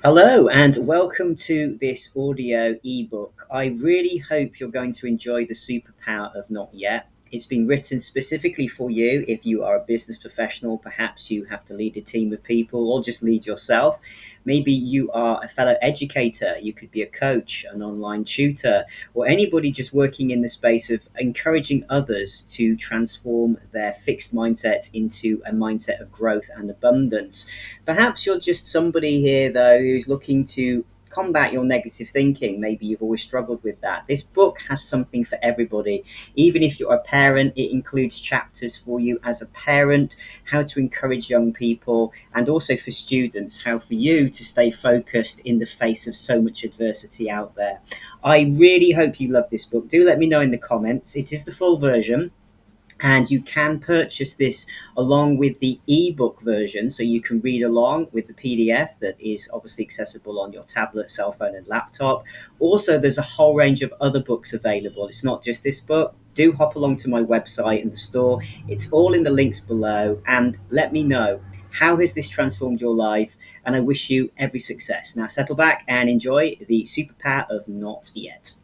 Hello and welcome to this audio ebook. I really hope you're going to enjoy the superpower of not yet. It's been written specifically for you if you are a business professional, perhaps you have to lead a team of people or just lead yourself. Maybe you are a fellow educator, you could be a coach, an online tutor, or anybody just working in the space of encouraging others to transform their fixed mindset into a mindset of growth and abundance. Perhaps you're just somebody here, though, who's looking to combat your negative thinking. Maybe you've always struggled with that. This book has something for everybody. Even if you're a parent, it includes chapters for you as a parent, how to encourage young people, and also for students, how for you to stay focused in the face of so much adversity out there. I really hope you love this book. Do let me know in the comments. It is the full version, and you can purchase this along with the ebook version, so you can read along with the PDF that is obviously accessible on your tablet, cell phone, and laptop. Also, there's a whole range of other books available. It's not just this book. Do hop along to my website and the store. It's all in the links below, and let me know, how has this transformed your life? And I wish you every success. Now settle back and enjoy the superpower of not yet.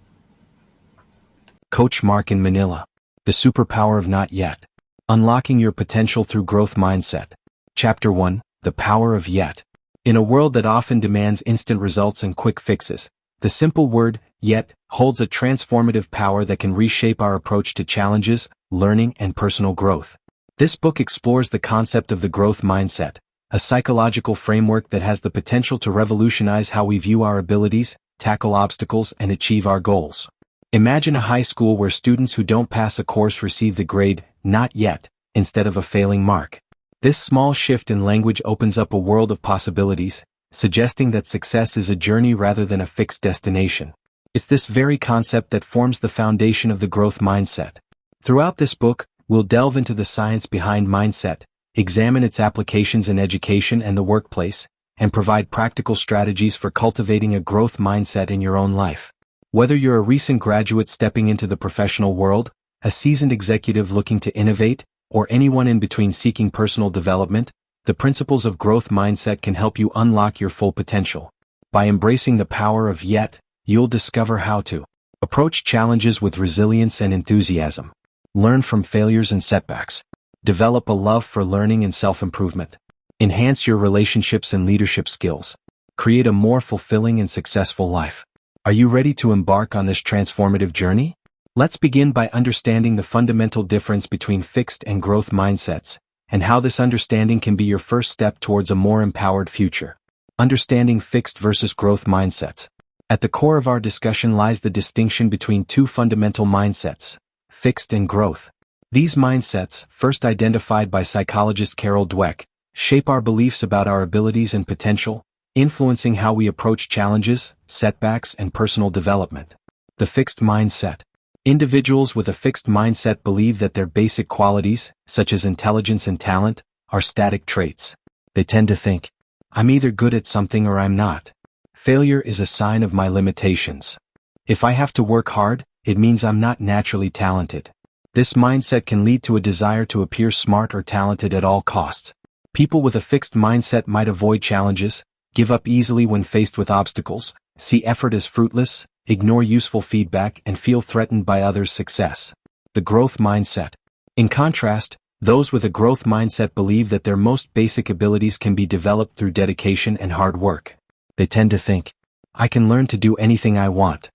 Coach Mark in Manila. The Superpower of Not Yet. Unlocking Your Potential Through Growth Mindset. Chapter 1, The Power of Yet. In a world that often demands instant results and quick fixes, the simple word, yet, holds a transformative power that can reshape our approach to challenges, learning, and personal growth. This book explores the concept of the growth mindset, a psychological framework that has the potential to revolutionize how we view our abilities, tackle obstacles, and achieve our goals. Imagine a high school where students who don't pass a course receive the grade, not yet, instead of a failing mark. This small shift in language opens up a world of possibilities, suggesting that success is a journey rather than a fixed destination. It's this very concept that forms the foundation of the growth mindset. Throughout this book, we'll delve into the science behind mindset, examine its applications in education and the workplace, and provide practical strategies for cultivating a growth mindset in your own life. Whether you're a recent graduate stepping into the professional world, a seasoned executive looking to innovate, or anyone in between seeking personal development, the principles of growth mindset can help you unlock your full potential. By embracing the power of yet, you'll discover how to approach challenges with resilience and enthusiasm, learn from failures and setbacks, develop a love for learning and self-improvement, enhance your relationships and leadership skills, create a more fulfilling and successful life. Are you ready to embark on this transformative journey? Let's begin by understanding the fundamental difference between fixed and growth mindsets, and how this understanding can be your first step towards a more empowered future. Understanding fixed versus growth mindsets. At the core of our discussion lies the distinction between two fundamental mindsets, fixed and growth. These mindsets, first identified by psychologist Carol Dweck, shape our beliefs about our abilities and potential, influencing how we approach challenges, setbacks, and personal development. The fixed mindset. Individuals with a fixed mindset believe that their basic qualities, such as intelligence and talent, are static traits. They tend to think, I'm either good at something or I'm not. Failure is a sign of my limitations. If I have to work hard, it means I'm not naturally talented. This mindset can lead to a desire to appear smart or talented at all costs. People with a fixed mindset might avoid challenges, give up easily when faced with obstacles, see effort as fruitless, ignore useful feedback, and feel threatened by others' success. The growth mindset. In contrast, those with a growth mindset believe that their most basic abilities can be developed through dedication and hard work. They tend to think, I can learn to do anything I want.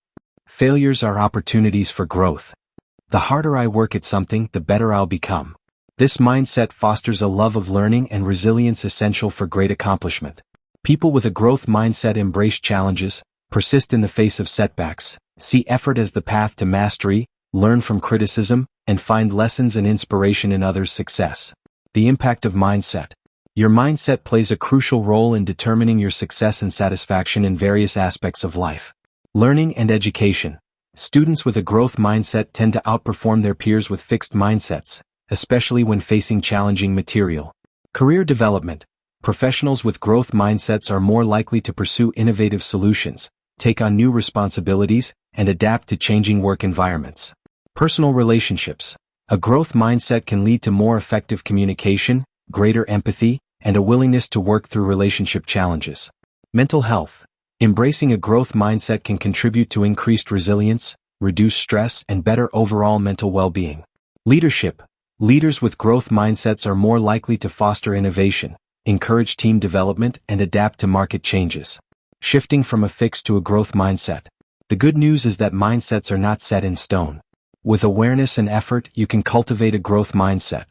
Failures are opportunities for growth. The harder I work at something, the better I'll become. This mindset fosters a love of learning and resilience essential for great accomplishment. People with a growth mindset embrace challenges, persist in the face of setbacks, see effort as the path to mastery, learn from criticism, and find lessons and inspiration in others' success. The impact of mindset. Your mindset plays a crucial role in determining your success and satisfaction in various aspects of life. Learning and education. Students with a growth mindset tend to outperform their peers with fixed mindsets, especially when facing challenging material. Career development. Professionals with growth mindsets are more likely to pursue innovative solutions, take on new responsibilities, and adapt to changing work environments. Personal relationships. A growth mindset can lead to more effective communication, greater empathy, and a willingness to work through relationship challenges. Mental health. Embracing a growth mindset can contribute to increased resilience, reduced stress, and better overall mental well-being. Leadership. Leaders with growth mindsets are more likely to foster innovation, encourage team development, and adapt to market changes. Shifting from a fixed to a growth mindset. The good news is that mindsets are not set in stone. With awareness and effort, you can cultivate a growth mindset.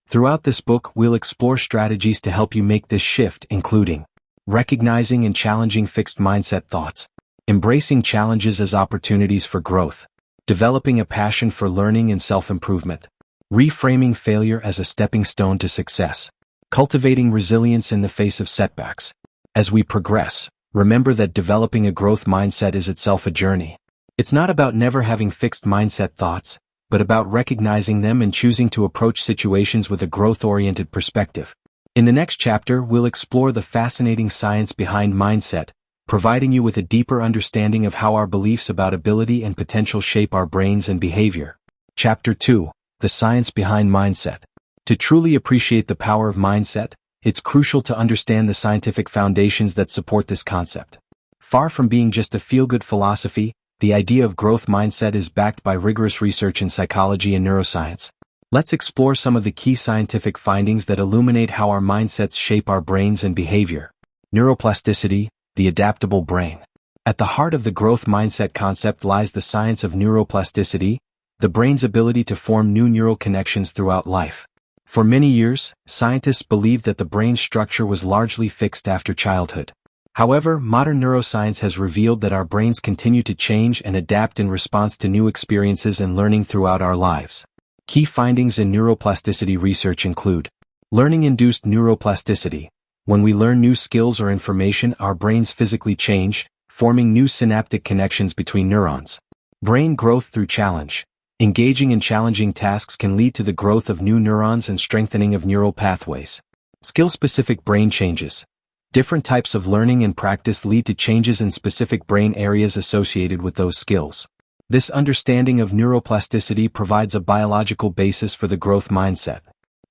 Throughout this book, we'll explore strategies to help you make this shift, including recognizing and challenging fixed mindset thoughts, embracing challenges as opportunities for growth, developing a passion for learning and self-improvement, reframing failure as a stepping stone to success, cultivating resilience in the face of setbacks. As we progress, remember that developing a growth mindset is itself a journey. It's not about never having fixed mindset thoughts, but about recognizing them and choosing to approach situations with a growth-oriented perspective. In the next chapter, we'll explore the fascinating science behind mindset, providing you with a deeper understanding of how our beliefs about ability and potential shape our brains and behavior. Chapter 2. The science behind mindset. To truly appreciate the power of mindset, it's crucial to understand the scientific foundations that support this concept. Far from being just a feel-good philosophy, the idea of growth mindset is backed by rigorous research in psychology and neuroscience. Let's explore some of the key scientific findings that illuminate how our mindsets shape our brains and behavior. Neuroplasticity, the adaptable brain. At the heart of the growth mindset concept lies the science of neuroplasticity, the brain's ability to form new neural connections throughout life. For many years, scientists believed that the brain's structure was largely fixed after childhood. However, modern neuroscience has revealed that our brains continue to change and adapt in response to new experiences and learning throughout our lives. Key findings in neuroplasticity research include learning-induced neuroplasticity. When we learn new skills or information, our brains physically change, forming new synaptic connections between neurons. Brain growth through challenge. Engaging in challenging tasks can lead to the growth of new neurons and strengthening of neural pathways. Skill-specific brain changes. Different types of learning and practice lead to changes in specific brain areas associated with those skills. This understanding of neuroplasticity provides a biological basis for the growth mindset.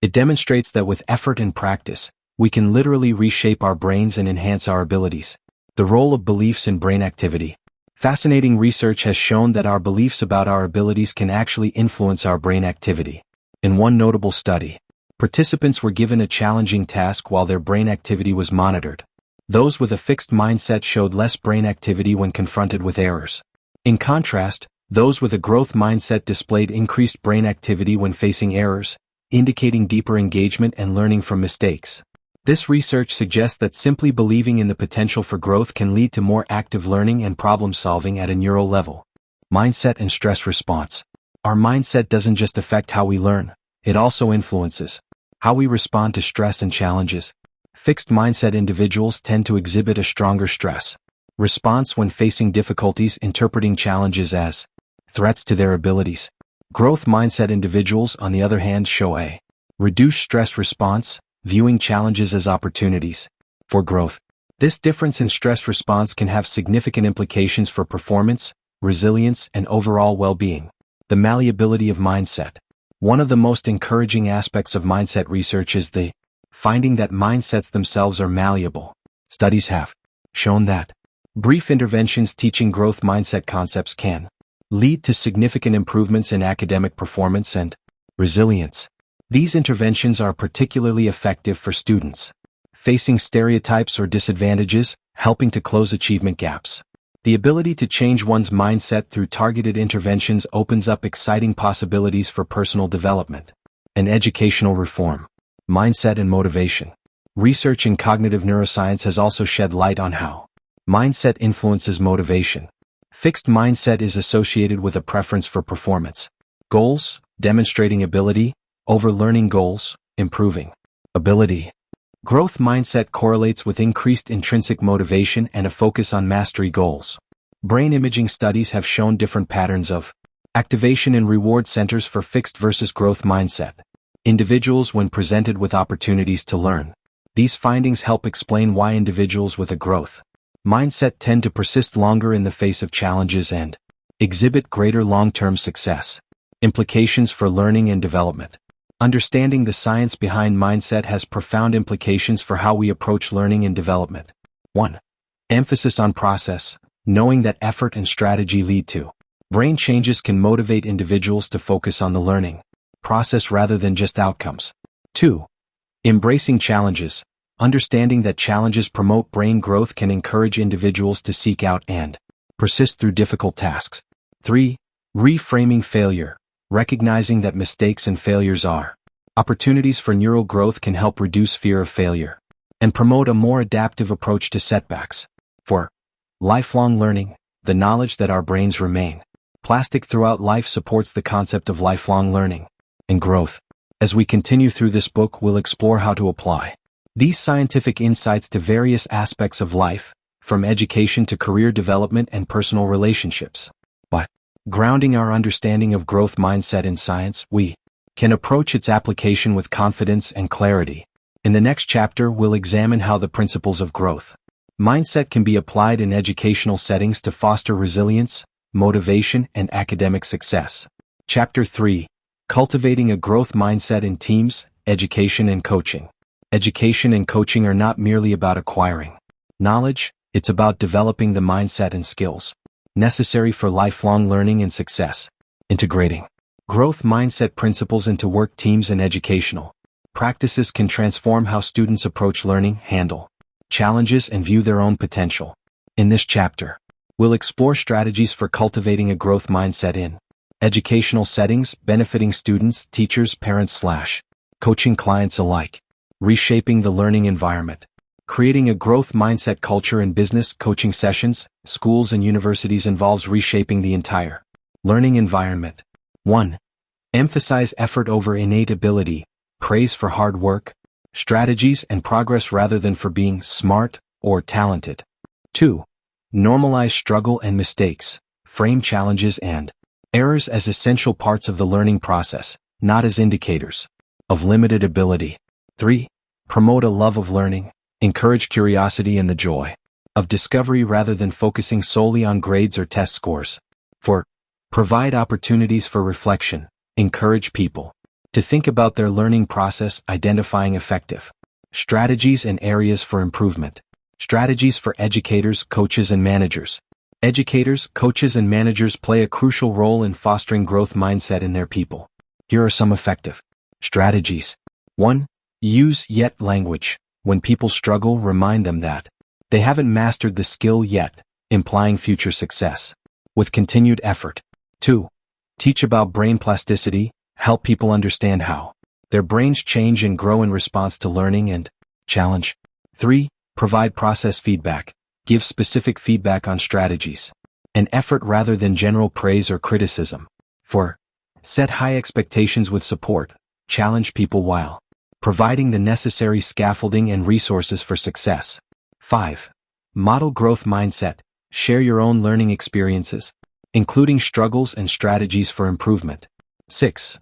It demonstrates that with effort and practice, we can literally reshape our brains and enhance our abilities. The role of beliefs in brain activity. Fascinating research has shown that our beliefs about our abilities can actually influence our brain activity. In one notable study, participants were given a challenging task while their brain activity was monitored. Those with a fixed mindset showed less brain activity when confronted with errors. In contrast, those with a growth mindset displayed increased brain activity when facing errors, indicating deeper engagement and learning from mistakes. This research suggests that simply believing in the potential for growth can lead to more active learning and problem-solving at a neural level. Mindset and stress response. Our mindset doesn't just affect how we learn, it also influences how we respond to stress and challenges. Fixed mindset individuals tend to exhibit a stronger stress response when facing difficulties, interpreting challenges as threats to their abilities. Growth mindset individuals, on the other hand, show a reduced stress response, viewing challenges as opportunities for growth. This difference in stress response can have significant implications for performance, resilience, and overall well-being. The malleability of mindset. One of the most encouraging aspects of mindset research is the finding that mindsets themselves are malleable. Studies have shown that brief interventions teaching growth mindset concepts can lead to significant improvements in academic performance and resilience. These interventions are particularly effective for students facing stereotypes or disadvantages, helping to close achievement gaps. The ability to change one's mindset through targeted interventions opens up exciting possibilities for personal development and educational reform. Mindset and motivation. Research in cognitive neuroscience has also shed light on how mindset influences motivation. Fixed mindset is associated with a preference for performance goals, demonstrating ability, over learning goals, improving ability. Growth mindset correlates with increased intrinsic motivation and a focus on mastery goals. Brain imaging studies have shown different patterns of activation in reward centers for fixed versus growth mindset individuals when presented with opportunities to learn. These findings help explain why individuals with a growth mindset tend to persist longer in the face of challenges and exhibit greater long-term success. Implications for learning and development. Understanding the science behind mindset has profound implications for how we approach learning and development. 1. Emphasis on process, knowing that effort and strategy lead to brain changes can motivate individuals to focus on the learning process rather than just outcomes. 2. Embracing challenges, understanding that challenges promote brain growth can encourage individuals to seek out and persist through difficult tasks. 3. Reframing failure, recognizing that mistakes and failures are opportunities for neural growth can help reduce fear of failure and promote a more adaptive approach to setbacks. 4. Lifelong learning, the knowledge that our brains remain plastic throughout life supports the concept of lifelong learning and growth. As we continue through this book, we'll explore how to apply these scientific insights to various aspects of life, from education to career development and personal relationships. But, grounding our understanding of growth mindset in science, we can approach its application with confidence and clarity. In the next chapter, we'll examine how the principles of growth mindset can be applied in educational settings to foster resilience, motivation, and academic success. Chapter 3. Cultivating a growth mindset in teams, education and coaching. Education and coaching are not merely about acquiring knowledge, it's about developing the mindset and skills necessary for lifelong learning and success. Integrating growth mindset principles into work teams and educational practices can transform how students approach learning, handle challenges, and view their own potential. In this chapter, we'll explore strategies for cultivating a growth mindset in educational settings, benefiting students, teachers, parents/coaching clients alike. Reshaping the learning environment. Creating a growth mindset culture in business, coaching sessions, schools and universities involves reshaping the entire learning environment. 1. Emphasize effort over innate ability, praise for hard work, strategies and progress rather than for being smart or talented. 2. Normalize struggle and mistakes, frame challenges and errors as essential parts of the learning process, not as indicators of limited ability. 3. Promote a love of learning, encourage curiosity and the joy of discovery rather than focusing solely on grades or test scores. 4. Provide opportunities for reflection, encourage people to think about their learning process, identifying effective strategies and areas for improvement. Strategies for educators, coaches, and managers. Educators, coaches, and managers play a crucial role in fostering growth mindset in their people. Here are some effective strategies. 1. Use yet language. When people struggle, remind them that they haven't mastered the skill yet, implying future success with continued effort. 2. Teach about brain plasticity. Help people understand how their brains change and grow in response to learning and challenge. 3. Provide process feedback. Give specific feedback on strategies and effort rather than general praise or criticism. 4. Set high expectations with support. Challenge people while providing the necessary scaffolding and resources for success. 5. Model growth mindset. Share your own learning experiences, including struggles and strategies for improvement. 6.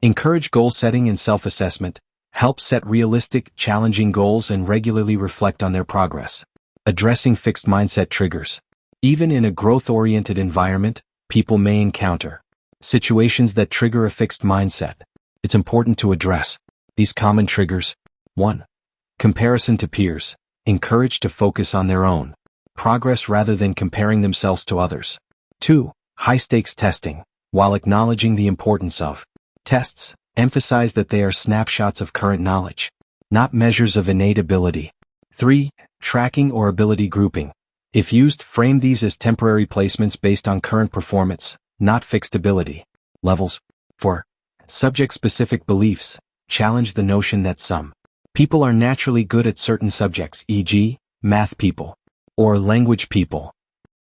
Encourage goal setting and self-assessment. Help set realistic, challenging goals and regularly reflect on their progress. Addressing fixed mindset triggers. Even in a growth-oriented environment, people may encounter situations that trigger a fixed mindset. It's important to address these common triggers. 1. Comparison to peers. Encourage to focus on their own progress rather than comparing themselves to others. 2. High-stakes testing. While acknowledging the importance of tests, emphasize that they are snapshots of current knowledge, not measures of innate ability. 3. Tracking or ability grouping. If used, frame these as temporary placements based on current performance, not fixed ability levels. 4. Subject-specific beliefs. Challenge the notion that some people are naturally good at certain subjects, e.g., math people or language people.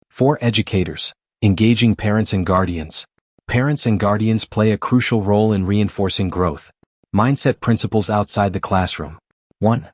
4. Educators. Engaging parents and guardians. Parents and guardians play a crucial role in reinforcing growth mindset principles outside the classroom. 1.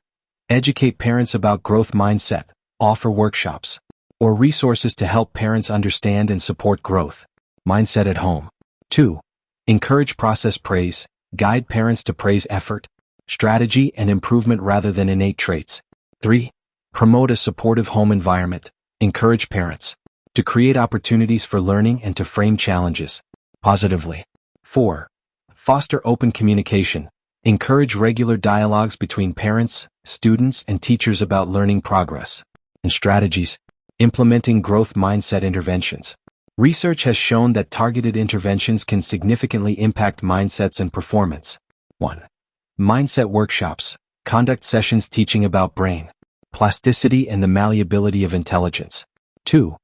Educate parents about growth mindset. Offer workshops or resources to help parents understand and support growth mindset at home. 2. Encourage process praise. Guide parents to praise effort, strategy, and improvement rather than innate traits. 3. Promote a supportive home environment. Encourage parents to create opportunities for learning and to frame challenges positively. 4. Foster open communication. Encourage regular dialogues between parents, students, and teachers about learning progress and strategies. Implementing growth mindset interventions. Research has shown that targeted interventions can significantly impact mindsets and performance. 1. Mindset workshops. Conduct sessions teaching about brain plasticity and the malleability of intelligence. 2.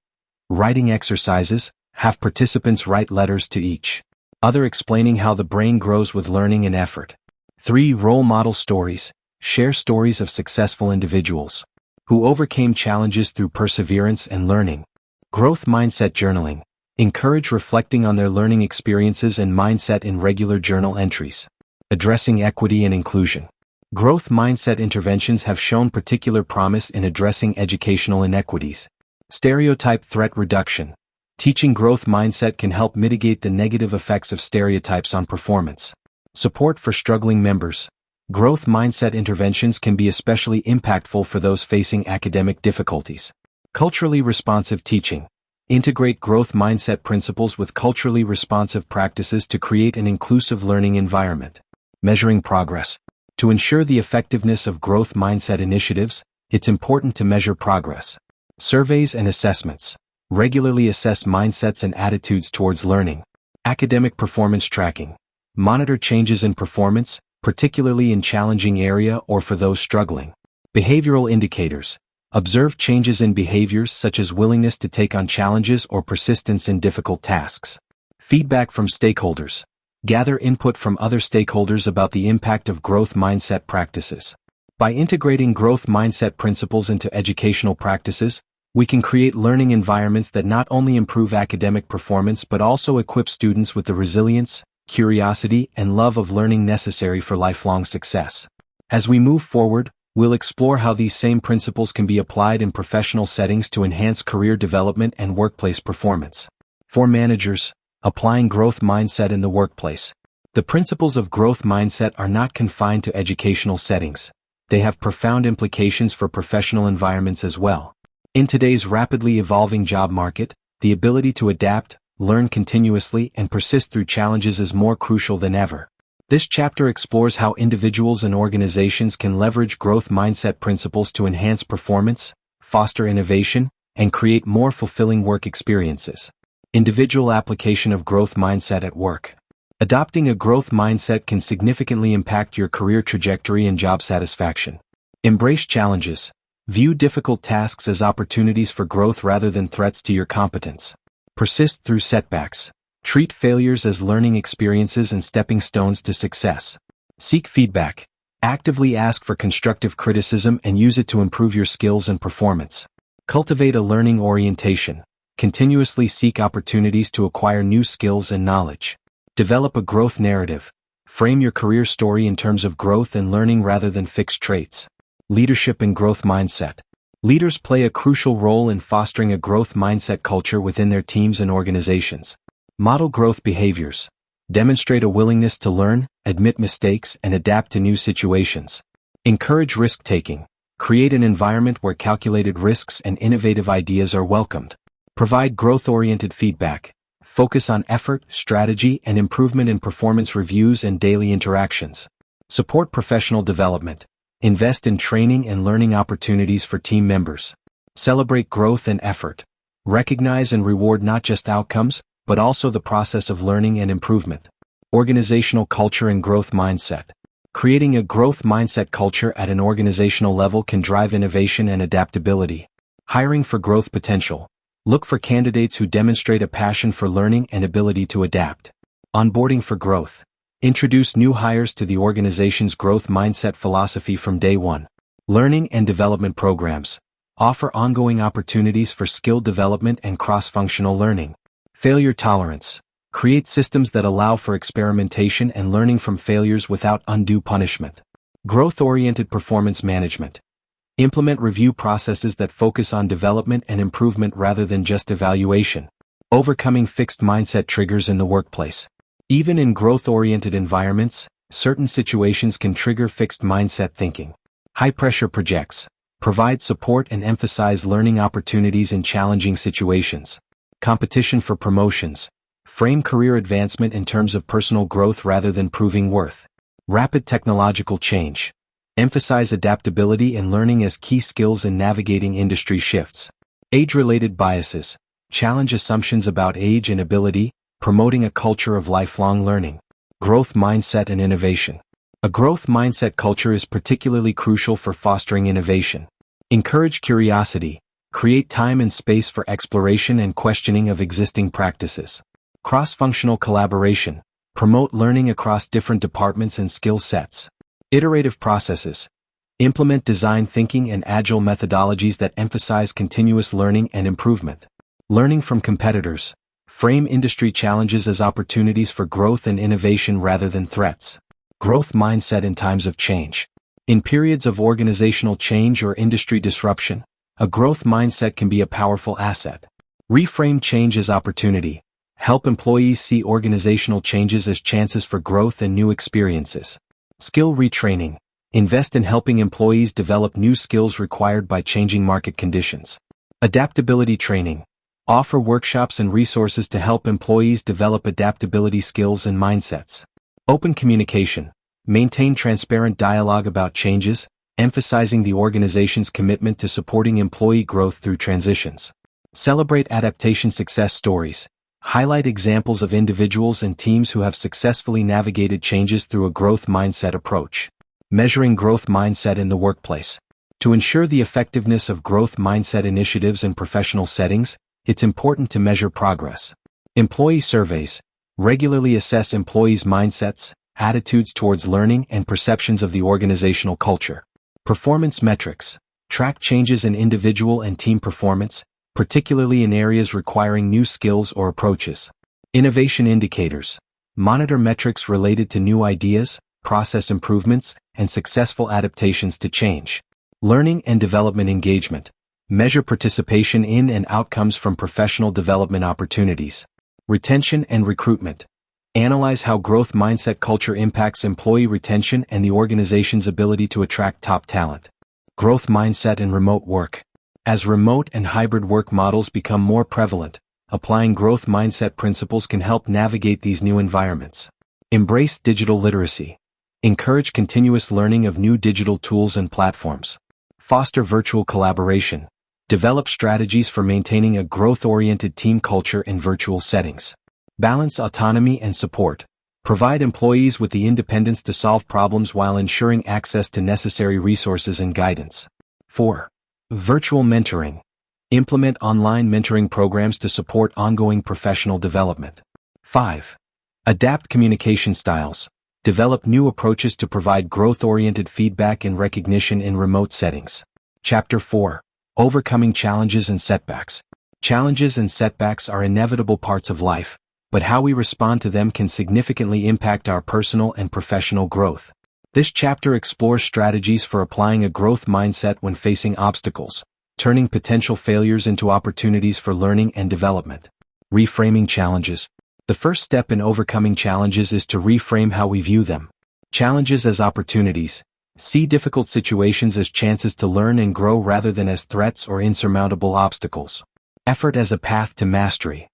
Writing exercises. Have participants write letters to each other explaining how the brain grows with learning and effort. 3. Role model stories. Share stories of successful individuals who overcame challenges through perseverance and learning. Growth mindset journaling. Encourage reflecting on their learning experiences and mindset in regular journal entries. Addressing equity and inclusion. Growth mindset interventions have shown particular promise in addressing educational inequities. Stereotype threat reduction. Teaching growth mindset can help mitigate the negative effects of stereotypes on performance. Support for struggling members. Growth mindset interventions can be especially impactful for those facing academic difficulties. Culturally responsive teaching. Integrate growth mindset principles with culturally responsive practices to create an inclusive learning environment. Measuring progress. To ensure the effectiveness of growth mindset initiatives, it's important to measure progress. Surveys and assessments. Regularly assess mindsets and attitudes towards learning. Academic performance tracking. Monitor changes in performance, particularly in challenging area or for those struggling. Behavioral indicators. Observe changes in behaviors such as willingness to take on challenges or persistence in difficult tasks. Feedback from stakeholders. Gather input from other stakeholders about the impact of growth mindset practices. By integrating growth mindset principles into educational practices, we can create learning environments that not only improve academic performance but also equip students with the resilience, curiosity, and love of learning necessary for lifelong success. As we move forward, we'll explore how these same principles can be applied in professional settings to enhance career development and workplace performance. For managers, applying growth mindset in the workplace. The principles of growth mindset are not confined to educational settings. They have profound implications for professional environments as well. In today's rapidly evolving job market, the ability to adapt, learn continuously, and persist through challenges is more crucial than ever. This chapter explores how individuals and organizations can leverage growth mindset principles to enhance performance, foster innovation, and create more fulfilling work experiences. Individual application of growth mindset at work. Adopting a growth mindset can significantly impact your career trajectory and job satisfaction. Embrace challenges. View difficult tasks as opportunities for growth rather than threats to your competence. Persist through setbacks. Treat failures as learning experiences and stepping stones to success. Seek feedback. Actively ask for constructive criticism and use it to improve your skills and performance. Cultivate a learning orientation. Continuously seek opportunities to acquire new skills and knowledge. Develop a growth narrative. Frame your career story in terms of growth and learning rather than fixed traits. Leadership and growth mindset. Leaders play a crucial role in fostering a growth mindset culture within their teams and organizations. Model growth behaviors. Demonstrate a willingness to learn, admit mistakes, and adapt to new situations. Encourage risk-taking. Create an environment where calculated risks and innovative ideas are welcomed. Provide growth-oriented feedback. Focus on effort, strategy, and improvement in performance reviews and daily interactions. Support professional development. Invest in training and learning opportunities for team members. Celebrate growth and effort. Recognize and reward not just outcomes, but also the process of learning and improvement. Organizational culture and growth mindset. Creating a growth mindset culture at an organizational level can drive innovation and adaptability. Hiring for growth potential. Look for candidates who demonstrate a passion for learning and ability to adapt. Onboarding for growth. Introduce new hires to the organization's growth mindset philosophy from day one. Learning and development programs. Offer ongoing opportunities for skill development and cross-functional learning. Failure tolerance. Create systems that allow for experimentation and learning from failures without undue punishment. Growth-oriented performance management. Implement review processes that focus on development and improvement rather than just evaluation. Overcoming fixed mindset triggers in the workplace. Even in growth-oriented environments, certain situations can trigger fixed mindset thinking. High-pressure projects. Provide support and emphasize learning opportunities in challenging situations. Competition for promotions. Frame career advancement in terms of personal growth rather than proving worth. Rapid technological change. Emphasize adaptability and learning as key skills in navigating industry shifts. Age-related biases. Challenge assumptions about age and ability, promoting a culture of lifelong learning. Growth mindset and innovation. A growth mindset culture is particularly crucial for fostering innovation. Encourage curiosity. Create time and space for exploration and questioning of existing practices. Cross-functional collaboration. Promote learning across different departments and skill sets. Iterative processes. Implement design thinking and agile methodologies that emphasize continuous learning and improvement. Learning from competitors. Frame industry challenges as opportunities for growth and innovation rather than threats. Growth mindset in times of change. In periods of organizational change or industry disruption, a growth mindset can be a powerful asset. Reframe change as opportunity. Help employees see organizational changes as chances for growth and new experiences. Skill retraining. Invest in helping employees develop new skills required by changing market conditions. Adaptability training. Offer workshops and resources to help employees develop adaptability skills and mindsets. Open communication. Maintain transparent dialogue about changes, emphasizing the organization's commitment to supporting employee growth through transitions. Celebrate adaptation success stories. Highlight examples of individuals and teams who have successfully navigated changes through a growth mindset approach. Measuring growth mindset in the workplace. To ensure the effectiveness of growth mindset initiatives in professional settings, it's important to measure progress. Employee surveys. Regularly assess employees' mindsets, attitudes towards learning, and perceptions of the organizational culture. Performance metrics. Track changes in individual and team performance, particularly in areas requiring new skills or approaches. Innovation indicators. Monitor metrics related to new ideas, process improvements, and successful adaptations to change. Learning and development engagement. Measure participation in and outcomes from professional development opportunities. Retention and recruitment. Analyze how growth mindset culture impacts employee retention and the organization's ability to attract top talent. Growth mindset and remote work. As remote and hybrid work models become more prevalent, applying growth mindset principles can help navigate these new environments. Embrace digital literacy. Encourage continuous learning of new digital tools and platforms. Foster virtual collaboration. Develop strategies for maintaining a growth-oriented team culture in virtual settings. Balance autonomy and support. Provide employees with the independence to solve problems while ensuring access to necessary resources and guidance. 4. Virtual mentoring. Implement online mentoring programs to support ongoing professional development. 5. Adapt communication styles. Develop new approaches to provide growth-oriented feedback and recognition in remote settings. Chapter 4. Overcoming challenges and setbacks. Challenges and setbacks are inevitable parts of life, but how we respond to them can significantly impact our personal and professional growth. This chapter explores strategies for applying a growth mindset when facing obstacles, turning potential failures into opportunities for learning and development. Reframing challenges. The first step in overcoming challenges is to reframe how we view them. Challenges as opportunities. See difficult situations as chances to learn and grow rather than as threats or insurmountable obstacles. Effort as a path to mastery.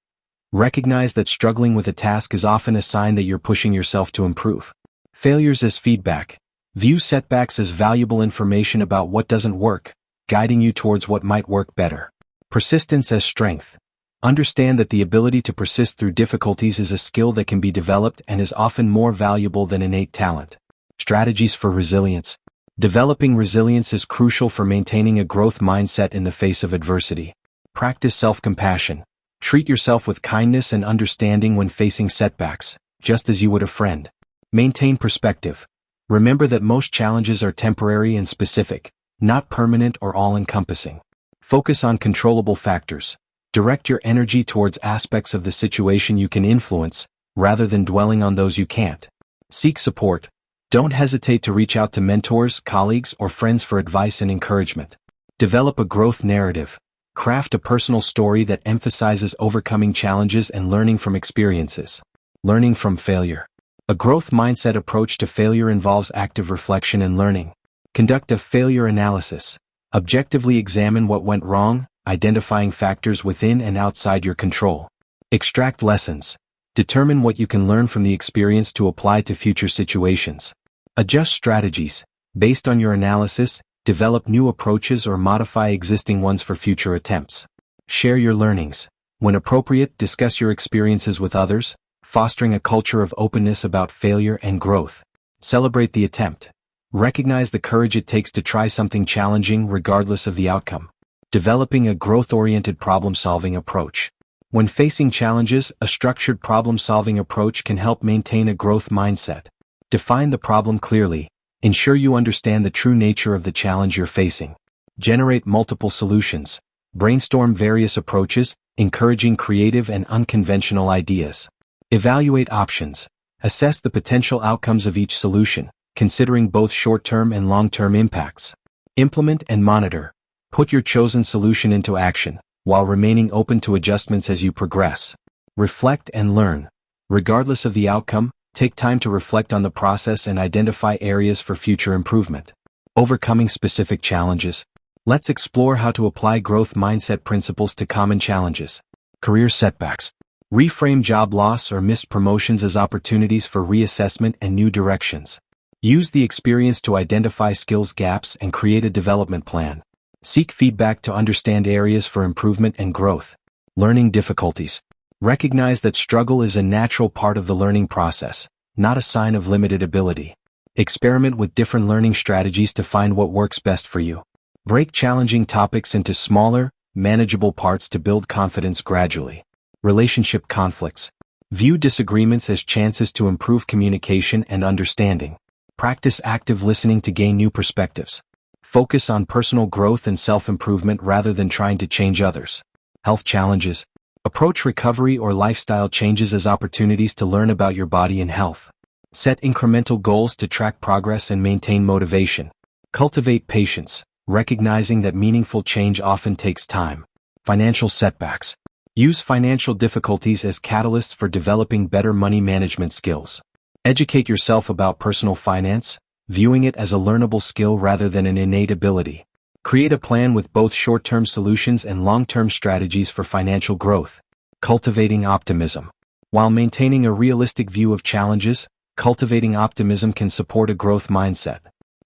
Recognize that struggling with a task is often a sign that you're pushing yourself to improve. Failures as feedback. View setbacks as valuable information about what doesn't work, guiding you towards what might work better. Persistence as strength. Understand that the ability to persist through difficulties is a skill that can be developed and is often more valuable than innate talent. Strategies for resilience. Developing resilience is crucial for maintaining a growth mindset in the face of adversity. Practice self-compassion. Treat yourself with kindness and understanding when facing setbacks, just as you would a friend. Maintain perspective. Remember that most challenges are temporary and specific, not permanent or all-encompassing. Focus on controllable factors. Direct your energy towards aspects of the situation you can influence, rather than dwelling on those you can't. Seek support. Don't hesitate to reach out to mentors, colleagues, or friends for advice and encouragement. Develop a growth narrative. Craft a personal story that emphasizes overcoming challenges and learning from experiences. Learning from failure. A growth mindset approach to failure involves active reflection and learning. Conduct a failure analysis. Objectively examine what went wrong, identifying factors within and outside your control. Extract lessons. Determine what you can learn from the experience to apply to future situations. Adjust strategies. Based on your analysis, develop new approaches or modify existing ones for future attempts. Share your learnings. When appropriate, discuss your experiences with others, fostering a culture of openness about failure and growth. Celebrate the attempt. Recognize the courage it takes to try something challenging regardless of the outcome. Developing a growth-oriented problem-solving approach. When facing challenges, a structured problem-solving approach can help maintain a growth mindset. Define the problem clearly. Ensure you understand the true nature of the challenge you're facing. Generate multiple solutions. Brainstorm various approaches, encouraging creative and unconventional ideas. Evaluate options. Assess the potential outcomes of each solution, considering both short-term and long-term impacts. Implement and monitor. Put your chosen solution into action, while remaining open to adjustments as you progress. Reflect and learn. Regardless of the outcome, take time to reflect on the process and identify areas for future improvement. Overcoming specific challenges. Let's explore how to apply growth mindset principles to common challenges. Career setbacks. Reframe job loss or missed promotions as opportunities for reassessment and new directions. Use the experience to identify skills gaps and create a development plan. Seek feedback to understand areas for improvement and growth. Learning difficulties. Recognize that struggle is a natural part of the learning process, not a sign of limited ability. Experiment with different learning strategies to find what works best for you. Break challenging topics into smaller, manageable parts to build confidence gradually. Relationship conflicts. View disagreements as chances to improve communication and understanding. Practice active listening to gain new perspectives. Focus on personal growth and self-improvement rather than trying to change others. Health challenges. Approach recovery or lifestyle changes as opportunities to learn about your body and health. Set incremental goals to track progress and maintain motivation. Cultivate patience, recognizing that meaningful change often takes time. Financial setbacks. Use financial difficulties as catalysts for developing better money management skills. Educate yourself about personal finance, viewing it as a learnable skill rather than an innate ability. Create a plan with both short-term solutions and long-term strategies for financial growth. Cultivating optimism. While maintaining a realistic view of challenges, cultivating optimism can support a growth mindset.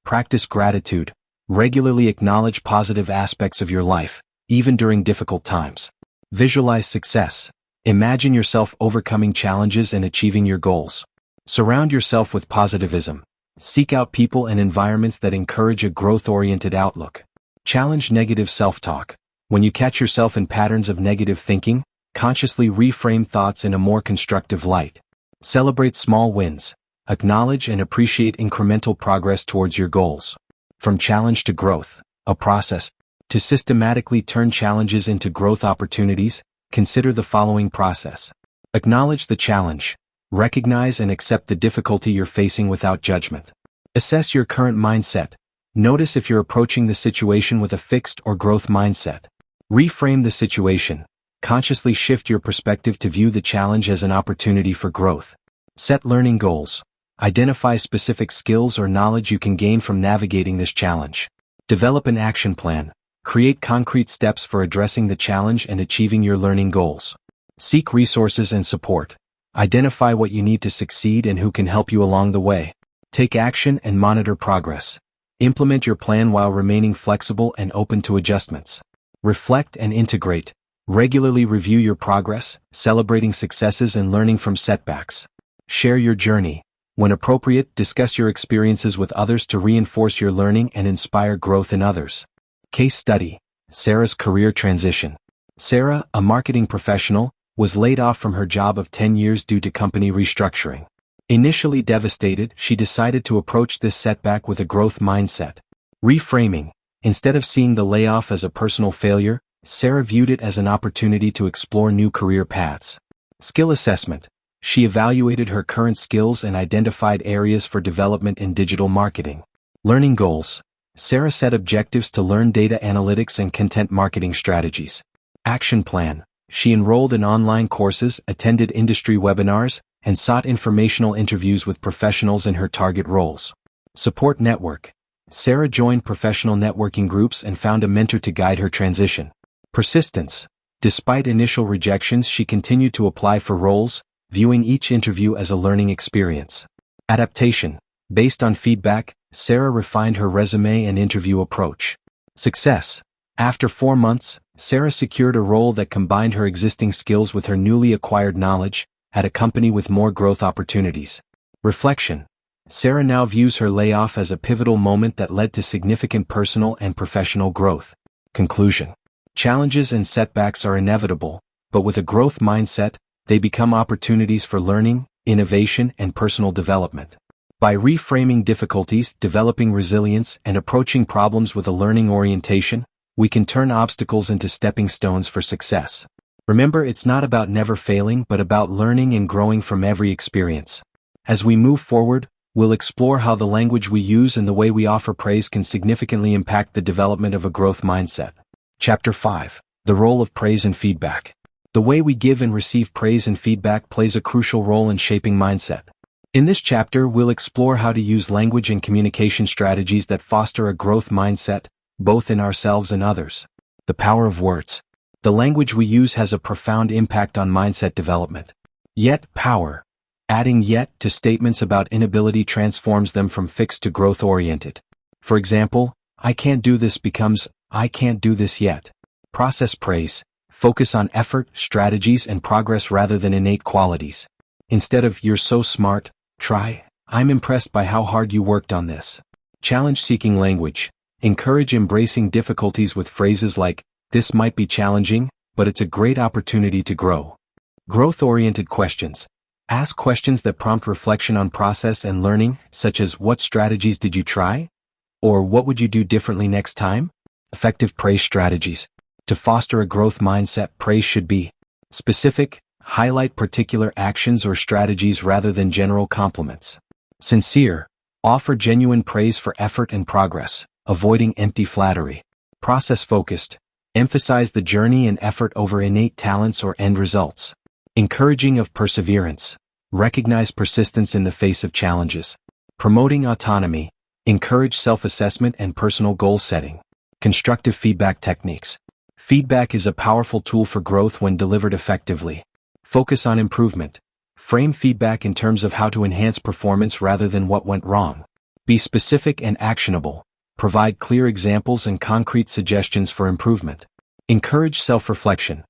Practice gratitude. Regularly acknowledge positive aspects of your life, even during difficult times. Visualize success. Imagine yourself overcoming challenges and achieving your goals. Surround yourself with positivism. Seek out people and environments that encourage a growth-oriented outlook. Challenge negative self-talk. When you catch yourself in patterns of negative thinking, consciously reframe thoughts in a more constructive light. Celebrate small wins. Acknowledge and appreciate incremental progress towards your goals. From challenge to growth, a process. To systematically turn challenges into growth opportunities, consider the following process. Acknowledge the challenge. Recognize and accept the difficulty you're facing without judgment. Assess your current mindset. Notice if you're approaching the situation with a fixed or growth mindset. Reframe the situation. Consciously shift your perspective to view the challenge as an opportunity for growth. Set learning goals. Identify specific skills or knowledge you can gain from navigating this challenge. Develop an action plan. Create concrete steps for addressing the challenge and achieving your learning goals. Seek resources and support. Identify what you need to succeed and who can help you along the way. Take action and monitor progress. Implement your plan while remaining flexible and open to adjustments. Reflect and integrate. Regularly review your progress, celebrating successes and learning from setbacks. Share your journey. When appropriate, discuss your experiences with others to reinforce your learning and inspire growth in others. Case study. Sarah's career transition. Sarah, a marketing professional, was laid off from her job of 10 years due to company restructuring. Initially devastated, she decided to approach this setback with a growth mindset. Reframing. Instead of seeing the layoff as a personal failure, Sarah viewed it as an opportunity to explore new career paths. Skill assessment. She evaluated her current skills and identified areas for development in digital marketing. Learning goals. Sarah set objectives to learn data analytics and content marketing strategies. Action plan. She enrolled in online courses, attended industry webinars, and sought informational interviews with professionals in her target roles. Support network. Sarah joined professional networking groups and found a mentor to guide her transition. Persistence. Despite initial rejections, she continued to apply for roles, viewing each interview as a learning experience. Adaptation. Based on feedback, Sarah refined her resume and interview approach. Success. After 4 months, Sarah secured a role that combined her existing skills with her newly acquired knowledge at a company with more growth opportunities. Reflection. Sarah now views her layoff as a pivotal moment that led to significant personal and professional growth. Conclusion. Challenges and setbacks are inevitable, but with a growth mindset, they become opportunities for learning, innovation, and personal development. By reframing difficulties, developing resilience, and approaching problems with a learning orientation, we can turn obstacles into stepping stones for success. Remember, it's not about never failing, but about learning and growing from every experience. As we move forward, we'll explore how the language we use and the way we offer praise can significantly impact the development of a growth mindset. Chapter 5. The role of praise and feedback. The way we give and receive praise and feedback plays a crucial role in shaping mindset. In this chapter, we'll explore how to use language and communication strategies that foster a growth mindset, both in ourselves and others. The power of words. The language we use has a profound impact on mindset development. Yet, power. Adding yet to statements about inability transforms them from fixed to growth-oriented. For example, I can't do this becomes, I can't do this yet. Process praise. Focus on effort, strategies, and progress rather than innate qualities. Instead of, you're so smart, try, I'm impressed by how hard you worked on this. Challenge-seeking language. Encourage embracing difficulties with phrases like, this might be challenging, but it's a great opportunity to grow. Growth-oriented questions. Ask questions that prompt reflection on process and learning, such as, what strategies did you try? Or what would you do differently next time? Effective praise strategies. To foster a growth mindset, praise should be specific, highlight particular actions or strategies rather than general compliments. Sincere. Offer genuine praise for effort and progress, avoiding empty flattery. Process-focused. Emphasize the journey and effort over innate talents or end results. Encouraging of perseverance. Recognize persistence in the face of challenges. Promoting autonomy. Encourage self-assessment and personal goal setting. Constructive feedback techniques. Feedback is a powerful tool for growth when delivered effectively. Focus on improvement. Frame feedback in terms of how to enhance performance rather than what went wrong. Be specific and actionable. Provide clear examples and concrete suggestions for improvement. Encourage self-reflection.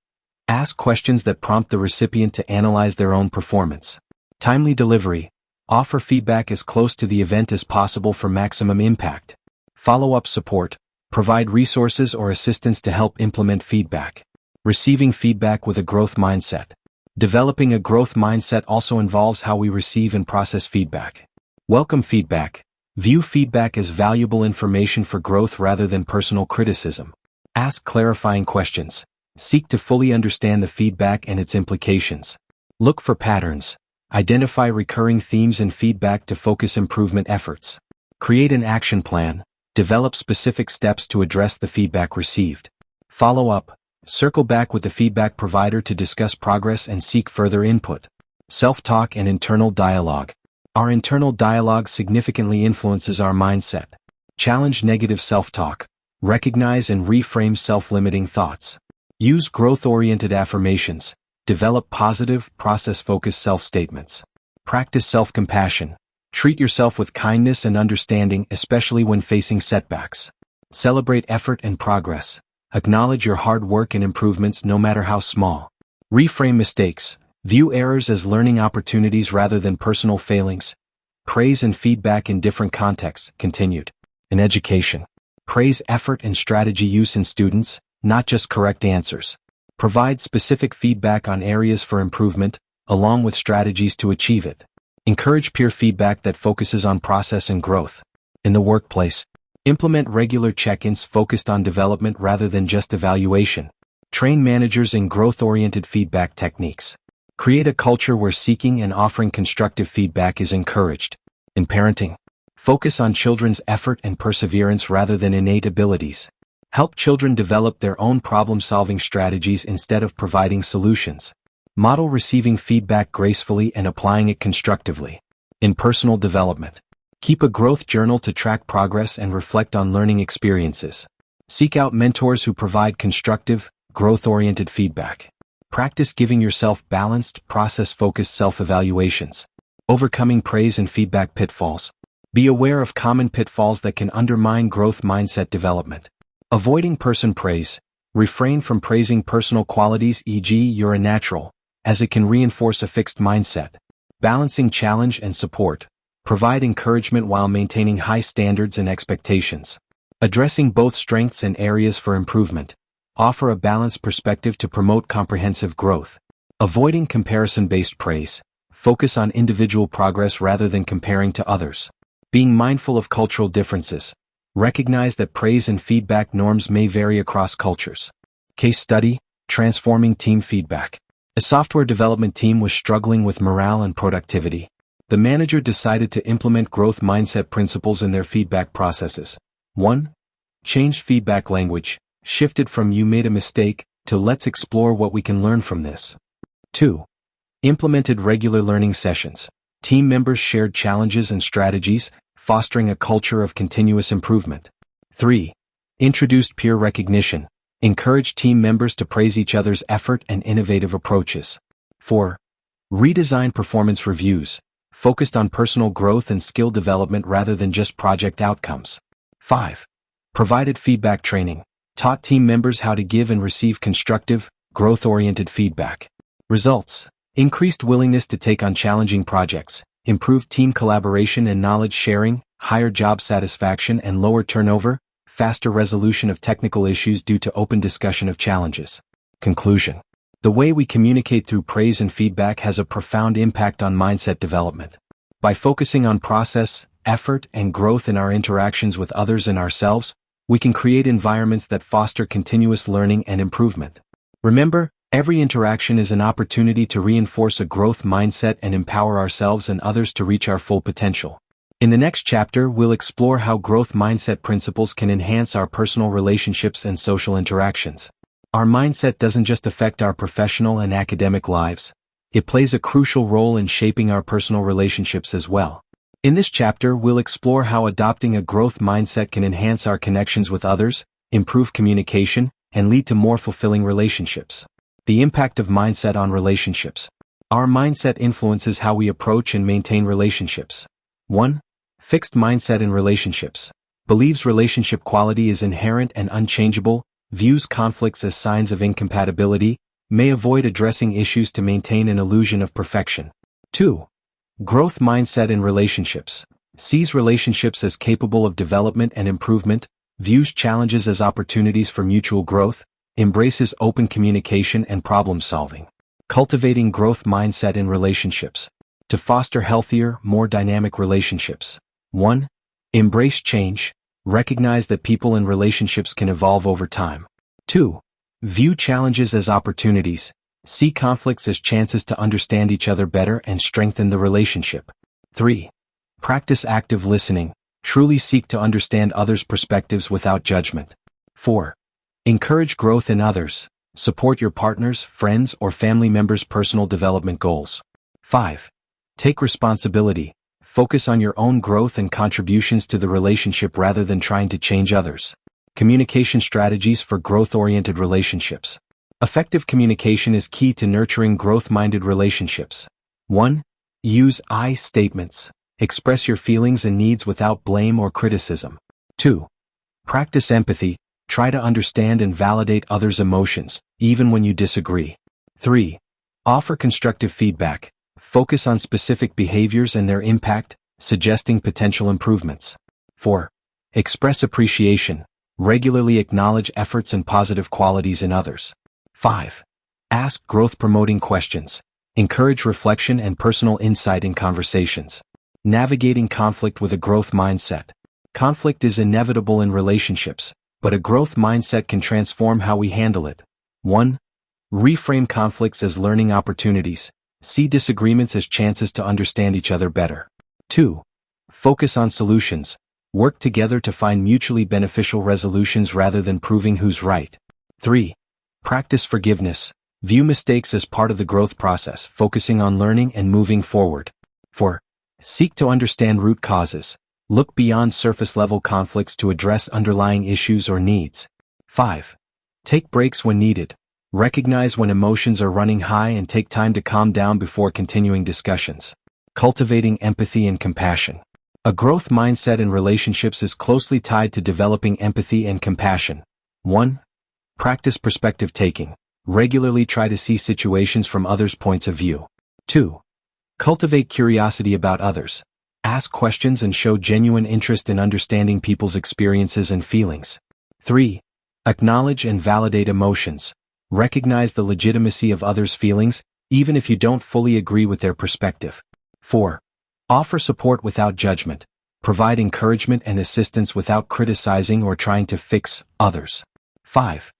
Ask questions that prompt the recipient to analyze their own performance. Timely delivery. Offer feedback as close to the event as possible for maximum impact. Follow-up support. Provide resources or assistance to help implement feedback. Receiving feedback with a growth mindset. Developing a growth mindset also involves how we receive and process feedback. Welcome feedback. View feedback as valuable information for growth rather than personal criticism. Ask clarifying questions. Seek to fully understand the feedback and its implications. Look for patterns. Identify recurring themes and feedback to focus improvement efforts. Create an action plan. Develop specific steps to address the feedback received. Follow up. Circle back with the feedback provider to discuss progress and seek further input. Self-talk and internal dialogue. Our internal dialogue significantly influences our mindset. Challenge negative self-talk. Recognize and reframe self-limiting thoughts. Use growth-oriented affirmations. Develop positive, process-focused self-statements. Practice self-compassion. Treat yourself with kindness and understanding, especially when facing setbacks. Celebrate effort and progress. Acknowledge your hard work and improvements no matter how small. Reframe mistakes. View errors as learning opportunities rather than personal failings. Praise and feedback in different contexts. Continued. In education. Praise effort and strategy use in students, not just correct answers. Provide specific feedback on areas for improvement, along with strategies to achieve it. Encourage peer feedback that focuses on process and growth. In the workplace, implement regular check-ins focused on development rather than just evaluation. Train managers in growth-oriented feedback techniques. Create a culture where seeking and offering constructive feedback is encouraged. In parenting, focus on children's effort and perseverance rather than innate abilities. Help children develop their own problem-solving strategies instead of providing solutions. Model receiving feedback gracefully and applying it constructively. In personal development, keep a growth journal to track progress and reflect on learning experiences. Seek out mentors who provide constructive, growth-oriented feedback. Practice giving yourself balanced, process-focused self-evaluations. Overcoming praise and feedback pitfalls. Be aware of common pitfalls that can undermine growth mindset development. Avoiding person praise. Refrain from praising personal qualities, e.g., you're a natural, as it can reinforce a fixed mindset. Balancing challenge and support. Provide encouragement while maintaining high standards and expectations. Addressing both strengths and areas for improvement. Offer a balanced perspective to promote comprehensive growth. Avoiding comparison-based praise. Focus on individual progress rather than comparing to others. Being mindful of cultural differences. Recognize that praise and feedback norms may vary across cultures. Case study, transforming team feedback. A software development team was struggling with morale and productivity. The manager decided to implement growth mindset principles in their feedback processes. 1. Changed feedback language, shifted from "you made a mistake" to "let's explore what we can learn from this." 2. Implemented regular learning sessions. Team members shared challenges and strategies, fostering a culture of continuous improvement. 3. Introduced peer recognition. Encouraged team members to praise each other's effort and innovative approaches. 4. Redesigned performance reviews. Focused on personal growth and skill development rather than just project outcomes. 5. Provided feedback training. Taught team members how to give and receive constructive, growth-oriented feedback. Results: increased willingness to take on challenging projects, improved team collaboration and knowledge sharing, higher job satisfaction and lower turnover, faster resolution of technical issues due to open discussion of challenges. Conclusion: the way we communicate through praise and feedback has a profound impact on mindset development. By focusing on process, effort, and growth in our interactions with others and ourselves, we can create environments that foster continuous learning and improvement. Remember, every interaction is an opportunity to reinforce a growth mindset and empower ourselves and others to reach our full potential. In the next chapter, we'll explore how growth mindset principles can enhance our personal relationships and social interactions. Our mindset doesn't just affect our professional and academic lives, it plays a crucial role in shaping our personal relationships as well. In this chapter, we'll explore how adopting a growth mindset can enhance our connections with others, improve communication, and lead to more fulfilling relationships. The impact of mindset on relationships. Our mindset influences how we approach and maintain relationships. 1. Fixed mindset in relationships. Believes relationship quality is inherent and unchangeable, views conflicts as signs of incompatibility, may avoid addressing issues to maintain an illusion of perfection. 2. Growth mindset in relationships. Sees relationships as capable of development and improvement, views challenges as opportunities for mutual growth, embraces open communication and problem solving. Cultivating growth mindset in relationships. To foster healthier, more dynamic relationships. 1. Embrace change. Recognize that people and relationships can evolve over time. 2. View challenges as opportunities. See conflicts as chances to understand each other better and strengthen the relationship. 3. Practice active listening. Truly seek to understand others' perspectives without judgment. 4. Encourage growth in others. Support your partner's, friends, or family members' personal development goals. 5. Take responsibility. Focus on your own growth and contributions to the relationship rather than trying to change others. Communication strategies for growth-oriented relationships. Effective communication is key to nurturing growth-minded relationships. 1. Use I statements. Express your feelings and needs without blame or criticism. 2. Practice empathy. Try to understand and validate others' emotions, even when you disagree. 3. Offer constructive feedback. Focus on specific behaviors and their impact, suggesting potential improvements. 4. Express appreciation. Regularly acknowledge efforts and positive qualities in others. 5. Ask growth-promoting questions. Encourage reflection and personal insight in conversations. Navigating conflict with a growth mindset. Conflict is inevitable in relationships, but a growth mindset can transform how we handle it. 1. Reframe conflicts as learning opportunities. See disagreements as chances to understand each other better. 2. Focus on solutions. Work together to find mutually beneficial resolutions rather than proving who's right. 3. Practice forgiveness. View mistakes as part of the growth process, focusing on learning and moving forward. 4. Seek to understand root causes. Look beyond surface-level conflicts to address underlying issues or needs. 5. Take breaks when needed. Recognize when emotions are running high and take time to calm down before continuing discussions. Cultivating empathy and compassion. A growth mindset in relationships is closely tied to developing empathy and compassion. 1. Practice perspective taking. Regularly try to see situations from others' points of view. 2. Cultivate curiosity about others. Ask questions and show genuine interest in understanding people's experiences and feelings. 3. Acknowledge and validate emotions. Recognize the legitimacy of others' feelings, even if you don't fully agree with their perspective. 4. Offer support without judgment. Provide encouragement and assistance without criticizing or trying to fix others. 5.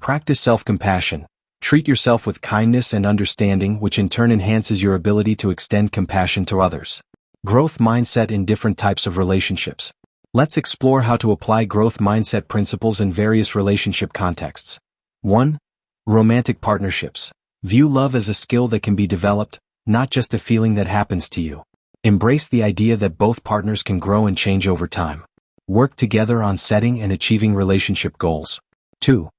Practice self-compassion. Treat yourself with kindness and understanding, which in turn enhances your ability to extend compassion to others. Growth mindset in different types of relationships. Let's explore how to apply growth mindset principles in various relationship contexts. 1. Romantic partnerships. View love as a skill that can be developed, not just a feeling that happens to you. Embrace the idea that both partners can grow and change over time. Work together on setting and achieving relationship goals. 2.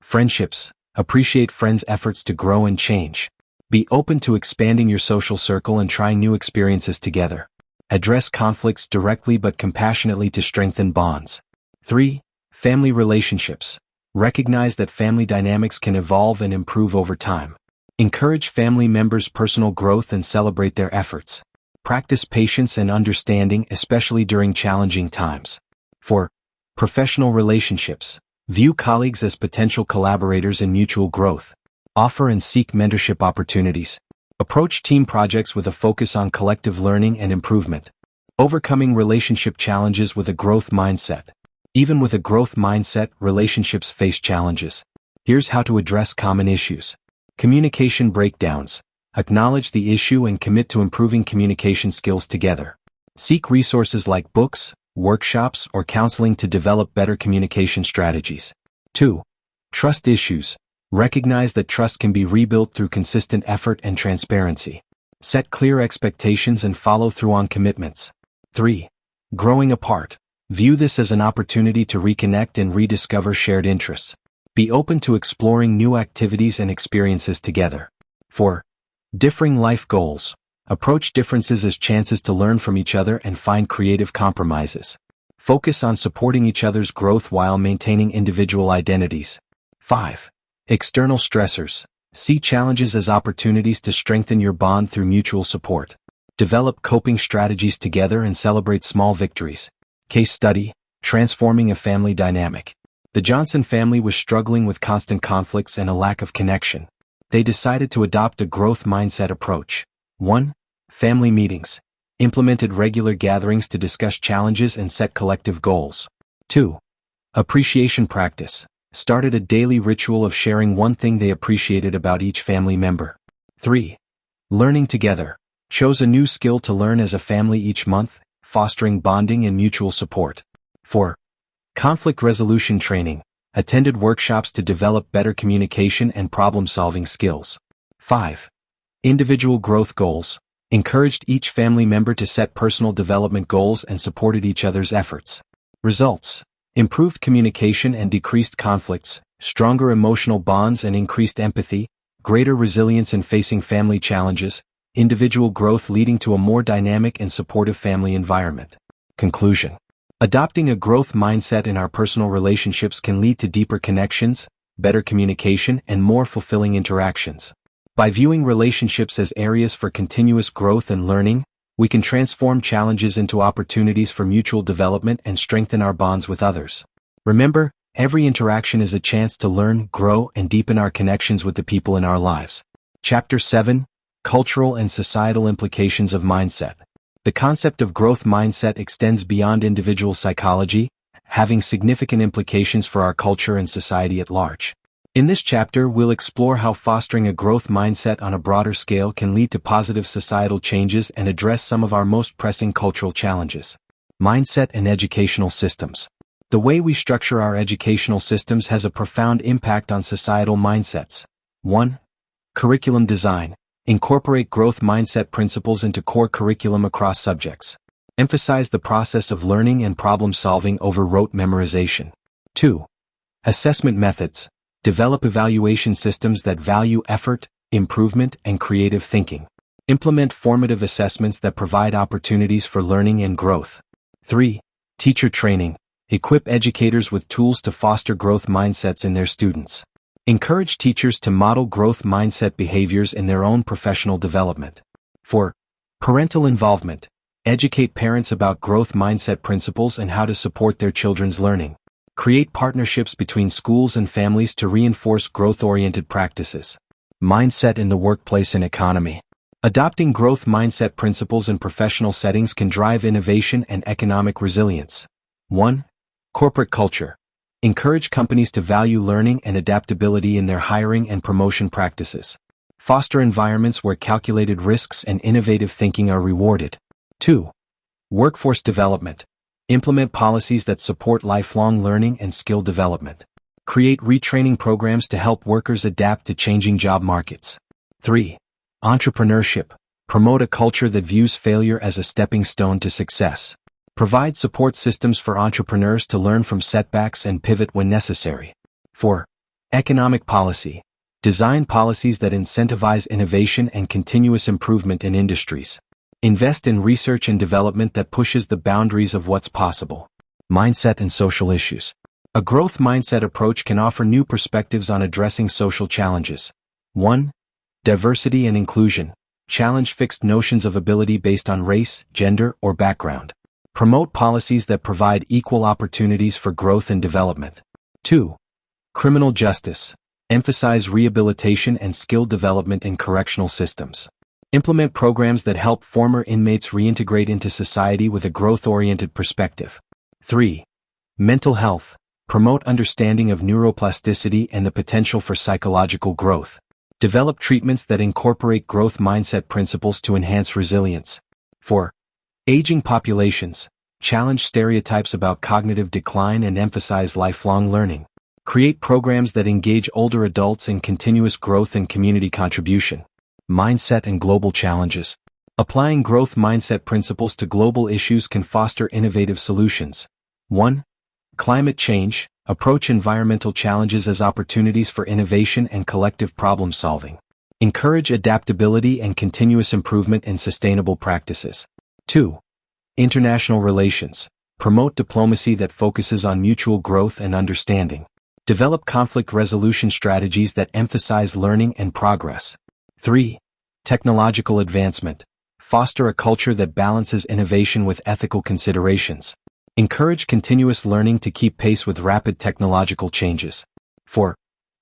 Friendships. Appreciate friends' efforts to grow and change. Be open to expanding your social circle and trying new experiences together. Address conflicts directly but compassionately to strengthen bonds. 3. Family relationships. Recognize that family dynamics can evolve and improve over time. Encourage family members' personal growth and celebrate their efforts. Practice patience and understanding, especially during challenging times. 4. Professional relationships. View colleagues as potential collaborators in mutual growth. Offer and seek mentorship opportunities. Approach team projects with a focus on collective learning and improvement. Overcoming relationship challenges with a growth mindset. Even with a growth mindset, relationships face challenges. Here's how to address common issues. Communication breakdowns. Acknowledge the issue and commit to improving communication skills together. Seek resources like books, workshops, or counseling to develop better communication strategies. 2. Trust issues. Recognize that trust can be rebuilt through consistent effort and transparency. Set clear expectations and follow through on commitments. 3. Growing apart. View this as an opportunity to reconnect and rediscover shared interests. Be open to exploring new activities and experiences together. 4. Differing life goals. Approach differences as chances to learn from each other and find creative compromises. Focus on supporting each other's growth while maintaining individual identities. 5. External stressors. See challenges as opportunities to strengthen your bond through mutual support. Develop coping strategies together and celebrate small victories. Case study: transforming a family dynamic. The Johnson family was struggling with constant conflicts and a lack of connection. They decided to adopt a growth mindset approach. 1. Family meetings. Implemented regular gatherings to discuss challenges and set collective goals. 2. Appreciation practice. Started a daily ritual of sharing one thing they appreciated about each family member. 3. Learning together. Chose a new skill to learn as a family each month, fostering bonding and mutual support. 4. Conflict resolution training. Attended workshops to develop better communication and problem-solving skills. 5. Individual growth goals. Encouraged each family member to set personal development goals and supported each other's efforts. Results: improved communication and decreased conflicts, stronger emotional bonds and increased empathy, greater resilience in facing family challenges, individual growth leading to a more dynamic and supportive family environment. Conclusion: adopting a growth mindset in our personal relationships can lead to deeper connections, better communication, and more fulfilling interactions. By viewing relationships as areas for continuous growth and learning, we can transform challenges into opportunities for mutual development and strengthen our bonds with others. Remember, every interaction is a chance to learn, grow, and deepen our connections with the people in our lives. Chapter 7: Cultural and Societal Implications of Mindset. The concept of growth mindset extends beyond individual psychology, having significant implications for our culture and society at large. In this chapter, we'll explore how fostering a growth mindset on a broader scale can lead to positive societal changes and address some of our most pressing cultural challenges. Mindset and educational systems. The way we structure our educational systems has a profound impact on societal mindsets. 1. Curriculum design. Incorporate growth mindset principles into core curriculum across subjects. Emphasize the process of learning and problem solving over rote memorization. 2. Assessment methods. Develop evaluation systems that value effort, improvement, and creative thinking. Implement formative assessments that provide opportunities for learning and growth. 3. Teacher training. Equip educators with tools to foster growth mindsets in their students. Encourage teachers to model growth mindset behaviors in their own professional development. 4. Parental involvement. Educate parents about growth mindset principles and how to support their children's learning. Create partnerships between schools and families to reinforce growth-oriented practices. Mindset in the workplace and economy. Adopting growth mindset principles in professional settings can drive innovation and economic resilience. 1. Corporate culture. Encourage companies to value learning and adaptability in their hiring and promotion practices. Foster environments where calculated risks and innovative thinking are rewarded. 2. Workforce development. Implement policies that support lifelong learning and skill development. Create retraining programs to help workers adapt to changing job markets. 3. Entrepreneurship. Promote a culture that views failure as a stepping stone to success. Provide support systems for entrepreneurs to learn from setbacks and pivot when necessary. 4. Economic policy. Design policies that incentivize innovation and continuous improvement in industries. Invest in research and development that pushes the boundaries of what's possible. Mindset and social issues. A growth mindset approach can offer new perspectives on addressing social challenges. 1. Diversity and inclusion. Challenge fixed notions of ability based on race, gender, or background. Promote policies that provide equal opportunities for growth and development. 2. Criminal justice. Emphasize rehabilitation and skill development in correctional systems. Implement programs that help former inmates reintegrate into society with a growth-oriented perspective. 3. Mental health. Promote understanding of neuroplasticity and the potential for psychological growth. Develop treatments that incorporate growth mindset principles to enhance resilience. 4. Aging populations. Challenge stereotypes about cognitive decline and emphasize lifelong learning. Create programs that engage older adults in continuous growth and community contribution. Mindset and global challenges. Applying growth mindset principles to global issues can foster innovative solutions. 1. Climate change. Approach environmental challenges as opportunities for innovation and collective problem solving. Encourage adaptability and continuous improvement in sustainable practices. 2. International relations. Promote diplomacy that focuses on mutual growth and understanding. Develop conflict resolution strategies that emphasize learning and progress. 3. Technological advancement. Foster a culture that balances innovation with ethical considerations. Encourage continuous learning to keep pace with rapid technological changes. 4.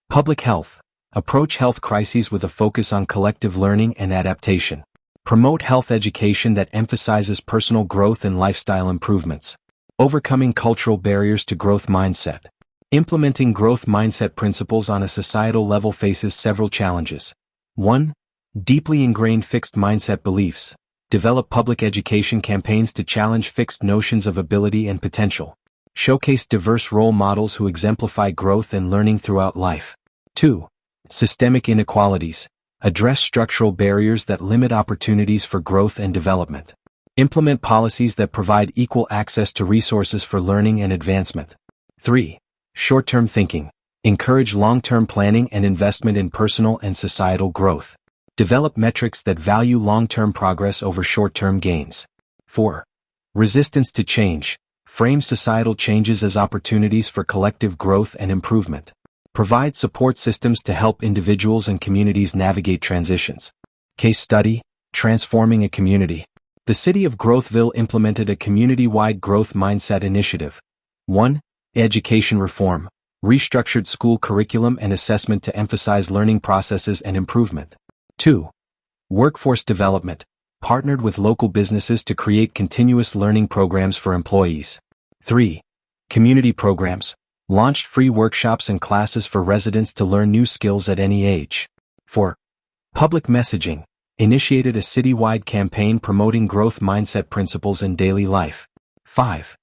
Public health. Approach health crises with a focus on collective learning and adaptation. Promote health education that emphasizes personal growth and lifestyle improvements. Overcoming cultural barriers to growth mindset. Implementing growth mindset principles on a societal level faces several challenges. 1. Deeply ingrained fixed mindset beliefs. Develop public education campaigns to challenge fixed notions of ability and potential. Showcase diverse role models who exemplify growth and learning throughout life. 2. Systemic inequalities. Address structural barriers that limit opportunities for growth and development. Implement policies that provide equal access to resources for learning and advancement. 3. Short-term thinking. Encourage long-term planning and investment in personal and societal growth. Develop metrics that value long-term progress over short-term gains. 4. Resistance to change. Frame societal changes as opportunities for collective growth and improvement. Provide support systems to help individuals and communities navigate transitions. Case study: Transforming a community. The city of Growthville implemented a community-wide growth mindset initiative. 1. Education reform. Restructured school curriculum and assessment to emphasize learning processes and improvement. 2. Workforce development. Partnered with local businesses to create continuous learning programs for employees. 3. Community programs. Launched free workshops and classes for residents to learn new skills at any age. 4. Public messaging. Initiated a citywide campaign promoting growth mindset principles in daily life. 5.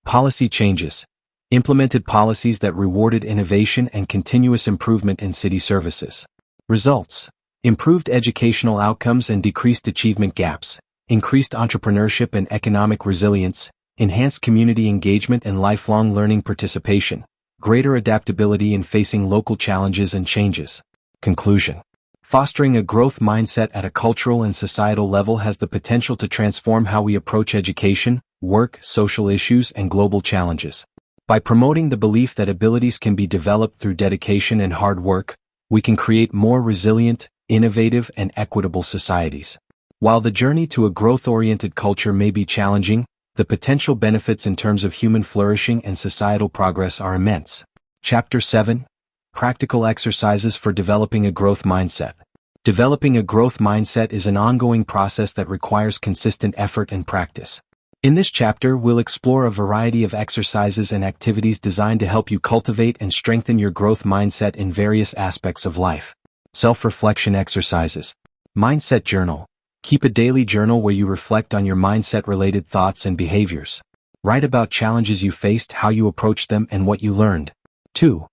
Policy changes. Implemented policies that rewarded innovation and continuous improvement in city services. Results: improved educational outcomes and decreased achievement gaps, increased entrepreneurship and economic resilience, enhanced community engagement and lifelong learning participation, greater adaptability in facing local challenges and changes. Conclusion: fostering a growth mindset at a cultural and societal level has the potential to transform how we approach education, work, social issues, and global challenges. By promoting the belief that abilities can be developed through dedication and hard work, we can create more resilient, innovative, and equitable societies. While the journey to a growth-oriented culture may be challenging, the potential benefits in terms of human flourishing and societal progress are immense. Chapter 7: Practical Exercises for Developing a Growth Mindset. Developing a growth mindset is an ongoing process that requires consistent effort and practice. In this chapter, we'll explore a variety of exercises and activities designed to help you cultivate and strengthen your growth mindset in various aspects of life. Self-reflection exercises. Mindset journal. Keep a daily journal where you reflect on your mindset-related thoughts and behaviors. Write about challenges you faced, how you approached them, and what you learned. 2.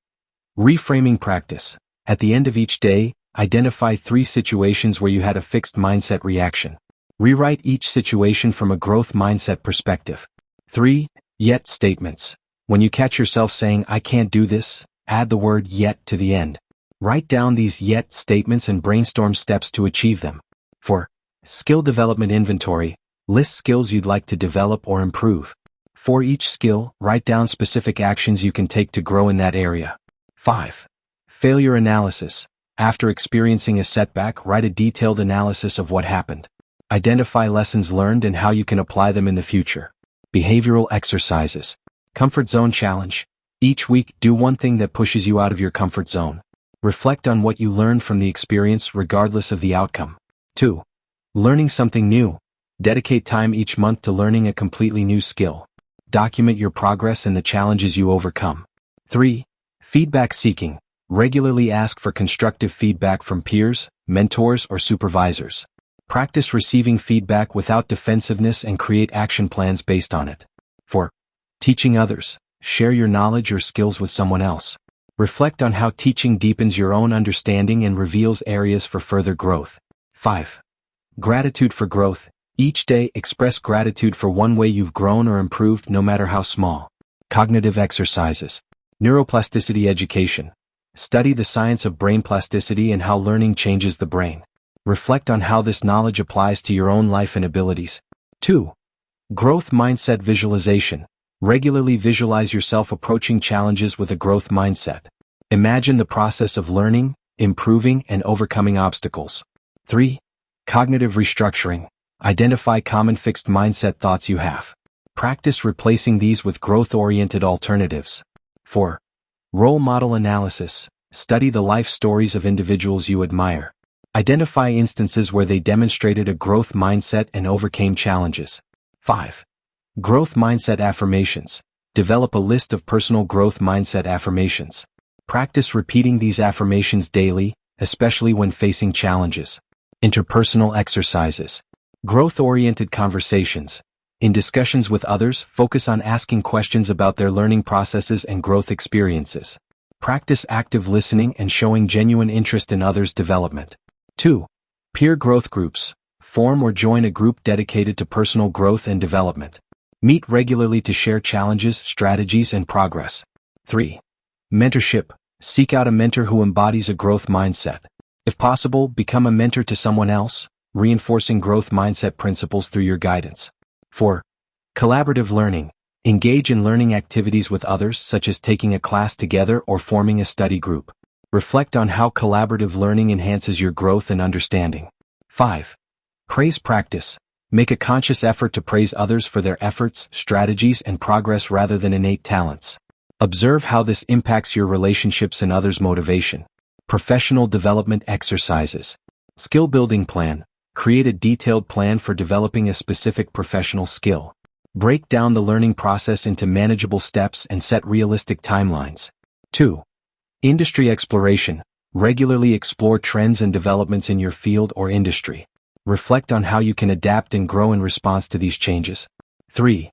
Reframing practice. At the end of each day, identify 3 situations where you had a fixed mindset reaction. Rewrite each situation from a growth mindset perspective. 3. Yet statements. When you catch yourself saying, "I can't do this," add the word "yet" to the end. Write down these "yet" statements and brainstorm steps to achieve them. 4. Skill development inventory. List skills you'd like to develop or improve. For each skill, write down specific actions you can take to grow in that area. 5. Failure analysis. After experiencing a setback, write a detailed analysis of what happened. Identify lessons learned and how you can apply them in the future. Behavioral exercises. Comfort zone challenge. Each week, do one thing that pushes you out of your comfort zone. Reflect on what you learned from the experience regardless of the outcome. 2. Learning something new. Dedicate time each month to learning a completely new skill. Document your progress and the challenges you overcome. 3. Feedback seeking. Regularly ask for constructive feedback from peers, mentors, or supervisors. Practice receiving feedback without defensiveness and create action plans based on it. 4. Teaching others. Share your knowledge or skills with someone else. Reflect on how teaching deepens your own understanding and reveals areas for further growth. 5. Gratitude for growth. Each day, express gratitude for one way you've grown or improved, no matter how small. Cognitive exercises. Neuroplasticity education. Study the science of brain plasticity and how learning changes the brain. Reflect on how this knowledge applies to your own life and abilities. 2. Growth mindset visualization. Regularly visualize yourself approaching challenges with a growth mindset. Imagine the process of learning, improving, and overcoming obstacles. 3. Cognitive restructuring. Identify common fixed mindset thoughts you have. Practice replacing these with growth-oriented alternatives. 4. Role model analysis. Study the life stories of individuals you admire. Identify instances where they demonstrated a growth mindset and overcame challenges. 5. Growth mindset affirmations. Develop a list of personal growth mindset affirmations. Practice repeating these affirmations daily, especially when facing challenges. Interpersonal exercises. Growth-oriented conversations. In discussions with others, focus on asking questions about their learning processes and growth experiences. Practice active listening and showing genuine interest in others' development. 2. Peer growth groups. Form or join a group dedicated to personal growth and development. Meet regularly to share challenges, strategies, and progress. 3. Mentorship. Seek out a mentor who embodies a growth mindset. If possible, become a mentor to someone else, reinforcing growth mindset principles through your guidance. 4. Collaborative learning. Engage in learning activities with others, such as taking a class together or forming a study group. Reflect on how collaborative learning enhances your growth and understanding. 5. Praise practice. Make a conscious effort to praise others for their efforts, strategies, and progress rather than innate talents. Observe how this impacts your relationships and others' motivation. Professional development exercises. Skill building plan. Create a detailed plan for developing a specific professional skill. Break down the learning process into manageable steps and set realistic timelines. 2. Industry exploration. Regularly explore trends and developments in your field or industry. Reflect on how you can adapt and grow in response to these changes. 3.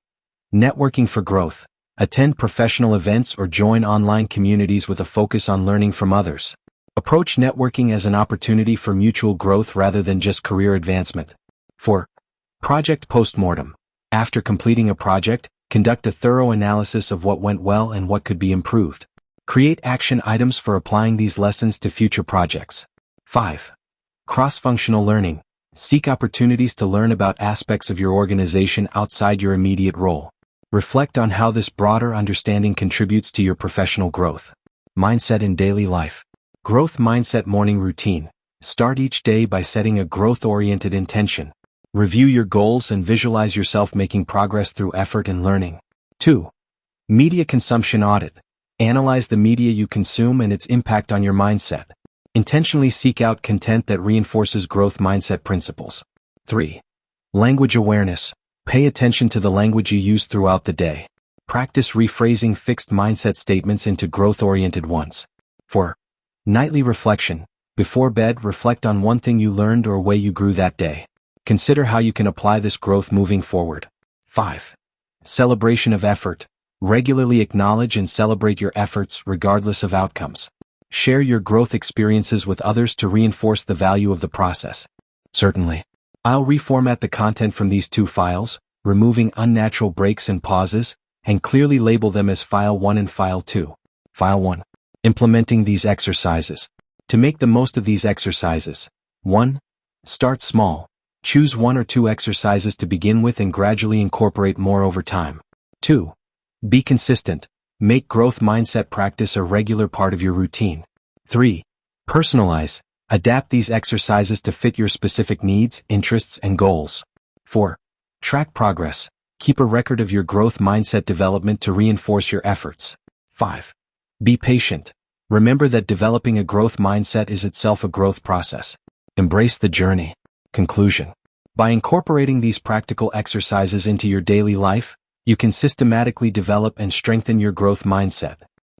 Networking for growth. Attend professional events or join online communities with a focus on learning from others. Approach networking as an opportunity for mutual growth rather than just career advancement. 4. Project postmortem. After completing a project, conduct a thorough analysis of what went well and what could be improved. Create action items for applying these lessons to future projects. 5. Cross-functional learning. Seek opportunities to learn about aspects of your organization outside your immediate role. Reflect on how this broader understanding contributes to your professional growth. Mindset in daily life. Growth mindset morning routine. Start each day by setting a growth-oriented intention. Review your goals and visualize yourself making progress through effort and learning. 2. Media consumption audit. Analyze the media you consume and its impact on your mindset. Intentionally seek out content that reinforces growth mindset principles. 3. Language awareness. Pay attention to the language you use throughout the day. Practice rephrasing fixed mindset statements into growth-oriented ones. 4. Nightly reflection. Before bed, reflect on one thing you learned or way you grew that day. Consider how you can apply this growth moving forward. 5. Celebration of effort. Regularly acknowledge and celebrate your efforts regardless of outcomes. Share your growth experiences with others to reinforce the value of the process. Certainly. I'll reformat the content from these 2 files, removing unnatural breaks and pauses, and clearly label them as File 1 and File 2. File 1. Implementing these exercises. To make the most of these exercises. 1. Start small. Choose 1 or 2 exercises to begin with and gradually incorporate more over time. 2. Be consistent. Make growth mindset practice a regular part of your routine. 3. Personalize. Adapt these exercises to fit your specific needs, interests, and goals. 4. Track progress. Keep a record of your growth mindset development to reinforce your efforts. 5. Be patient. Remember that developing a growth mindset is itself a growth process. Embrace the journey. Conclusion. By incorporating these practical exercises into your daily life, you can systematically develop and strengthen your growth mindset.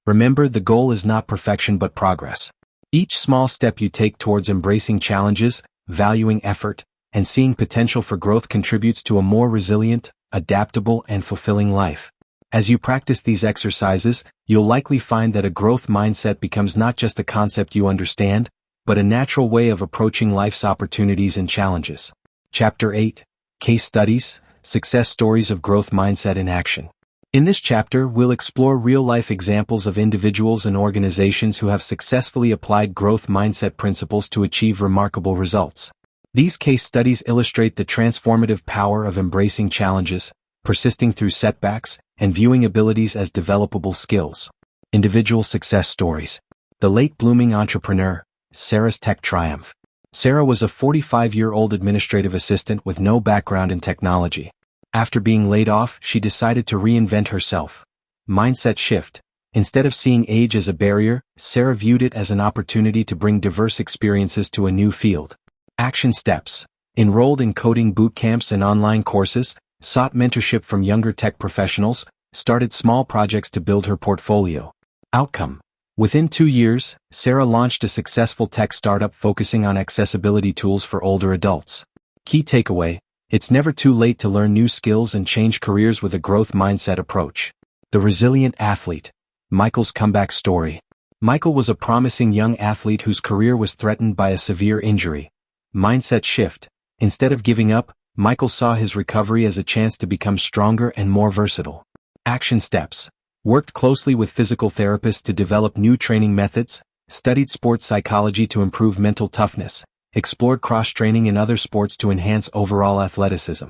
Remember, the goal is not perfection but progress. Each small step you take towards embracing challenges, valuing effort, and seeing potential for growth contributes to a more resilient, adaptable, and fulfilling life. As you practice these exercises, you'll likely find that a growth mindset becomes not just a concept you understand, but a natural way of approaching life's opportunities and challenges. Chapter 8. Case Studies, Success Stories of Growth Mindset in Action. In this chapter, we'll explore real-life examples of individuals and organizations who have successfully applied growth mindset principles to achieve remarkable results. These case studies illustrate the transformative power of embracing challenges, persisting through setbacks, and viewing abilities as developable skills. Individual success stories. The late-blooming entrepreneur, Sarah's tech triumph. Sarah was a 45-year-old administrative assistant with no background in technology. After being laid off, she decided to reinvent herself. Mindset shift. Instead of seeing age as a barrier, Sarah viewed it as an opportunity to bring diverse experiences to a new field. Action steps. Enrolled in coding boot camps and online courses, sought mentorship from younger tech professionals, started small projects to build her portfolio. Outcome. Within 2 years, Sarah launched a successful tech startup focusing on accessibility tools for older adults. Key takeaway. It's never too late to learn new skills and change careers with a growth mindset approach. The resilient athlete. Michael's comeback story. Michael was a promising young athlete whose career was threatened by a severe injury. Mindset shift. Instead of giving up, Michael saw his recovery as a chance to become stronger and more versatile. Action steps. Worked closely with physical therapists to develop new training methods, studied sports psychology to improve mental toughness, explored cross-training in other sports to enhance overall athleticism.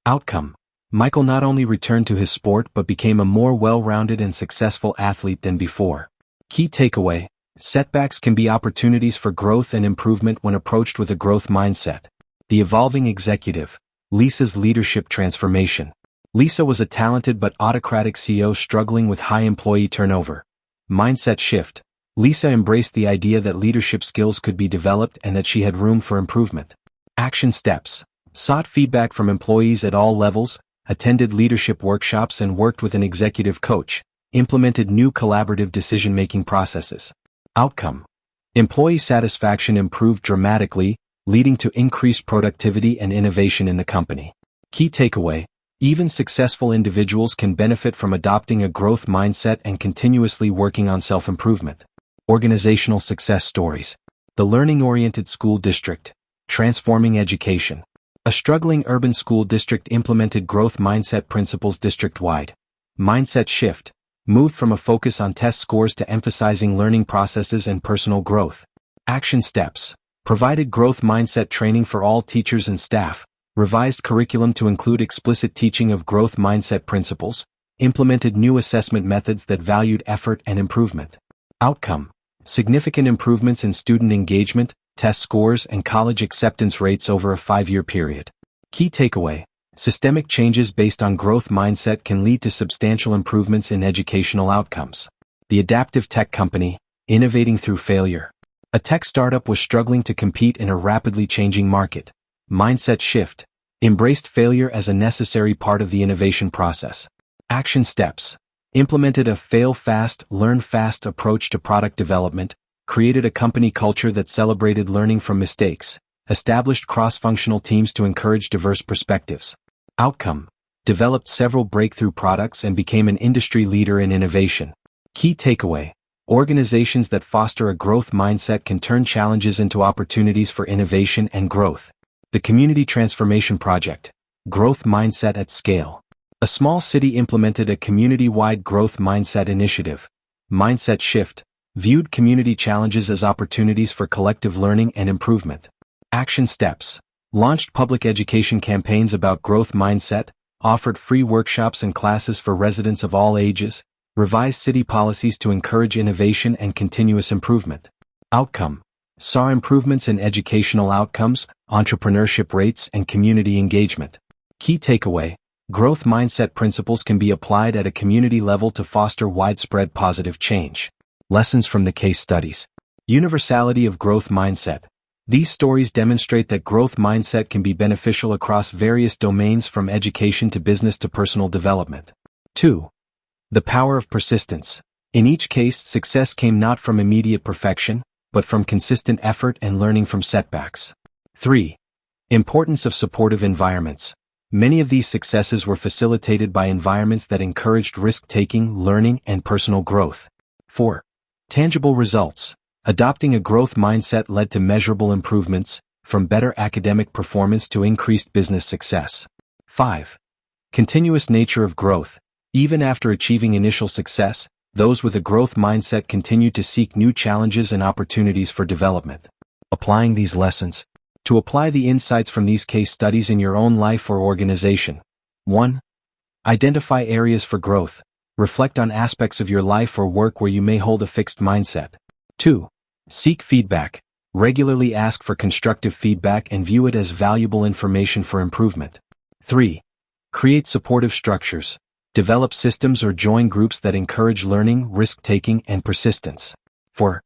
Outcome. Michael not only returned to his sport but became a more well-rounded and successful athlete than before. Key takeaway. Setbacks can be opportunities for growth and improvement when approached with a growth mindset. The evolving executive. Lisa's leadership transformation. Lisa was a talented but autocratic CEO struggling with high employee turnover. Mindset shift. Lisa embraced the idea that leadership skills could be developed and that she had room for improvement. Action steps. Sought feedback from employees at all levels, attended leadership workshops and worked with an executive coach, implemented new collaborative decision-making processes. Outcome. Employee satisfaction improved dramatically, leading to increased productivity and innovation in the company. Key takeaway. Even successful individuals can benefit from adopting a growth mindset and continuously working on self-improvement. Organizational success stories. The learning-oriented school district. Transforming education. A struggling urban school district implemented growth mindset principles district-wide. Mindset shift. Moved from a focus on test scores to emphasizing learning processes and personal growth. Action steps. Provided growth mindset training for all teachers and staff. Revised curriculum to include explicit teaching of growth mindset principles. implemented new assessment methods that valued effort and improvement. Outcome: significant improvements in student engagement, test scores, and college acceptance rates over a 5-year period. Key takeaway: systemic changes based on growth mindset can lead to substantial improvements in educational outcomes. The adaptive tech company, innovating through failure. A tech startup was struggling to compete in a rapidly changing market. Mindset shift: embraced failure as a necessary part of the innovation process. Action steps: implemented a fail fast, learn fast approach to product development, created a company culture that celebrated learning from mistakes, established cross-functional teams to encourage diverse perspectives. Outcome: developed several breakthrough products and became an industry leader in innovation. Key takeaway: organizations that foster a growth mindset can turn challenges into opportunities for innovation and growth. The Community Transformation Project. Growth mindset at scale. A small city implemented a community-wide growth mindset initiative. Mindset shift: viewed community challenges as opportunities for collective learning and improvement. Action steps: launched public education campaigns about growth mindset, offered free workshops and classes for residents of all ages, revised city policies to encourage innovation and continuous improvement. Outcome: saw improvements in educational outcomes, entrepreneurship rates, and community engagement. Key takeaway: growth mindset principles can be applied at a community level to foster widespread positive change. Lessons from the case studies. Universality of growth mindset. These stories demonstrate that growth mindset can be beneficial across various domains from education to business to personal development. 2. The power of persistence. In each case, success came not from immediate perfection, but from consistent effort and learning from setbacks. 3. Importance of supportive environments. Many of these successes were facilitated by environments that encouraged risk-taking, learning, and personal growth. 4. Tangible results. Adopting a growth mindset led to measurable improvements, from better academic performance to increased business success. 5. Continuous nature of growth. Even after achieving initial success, those with a growth mindset continue to seek new challenges and opportunities for development. Applying these lessons. To apply the insights from these case studies in your own life or organization. 1. Identify areas for growth. Reflect on aspects of your life or work where you may hold a fixed mindset. 2. Seek feedback. Regularly ask for constructive feedback and view it as valuable information for improvement. 3. Create supportive structures. Develop systems or join groups that encourage learning, risk-taking, and persistence. 4.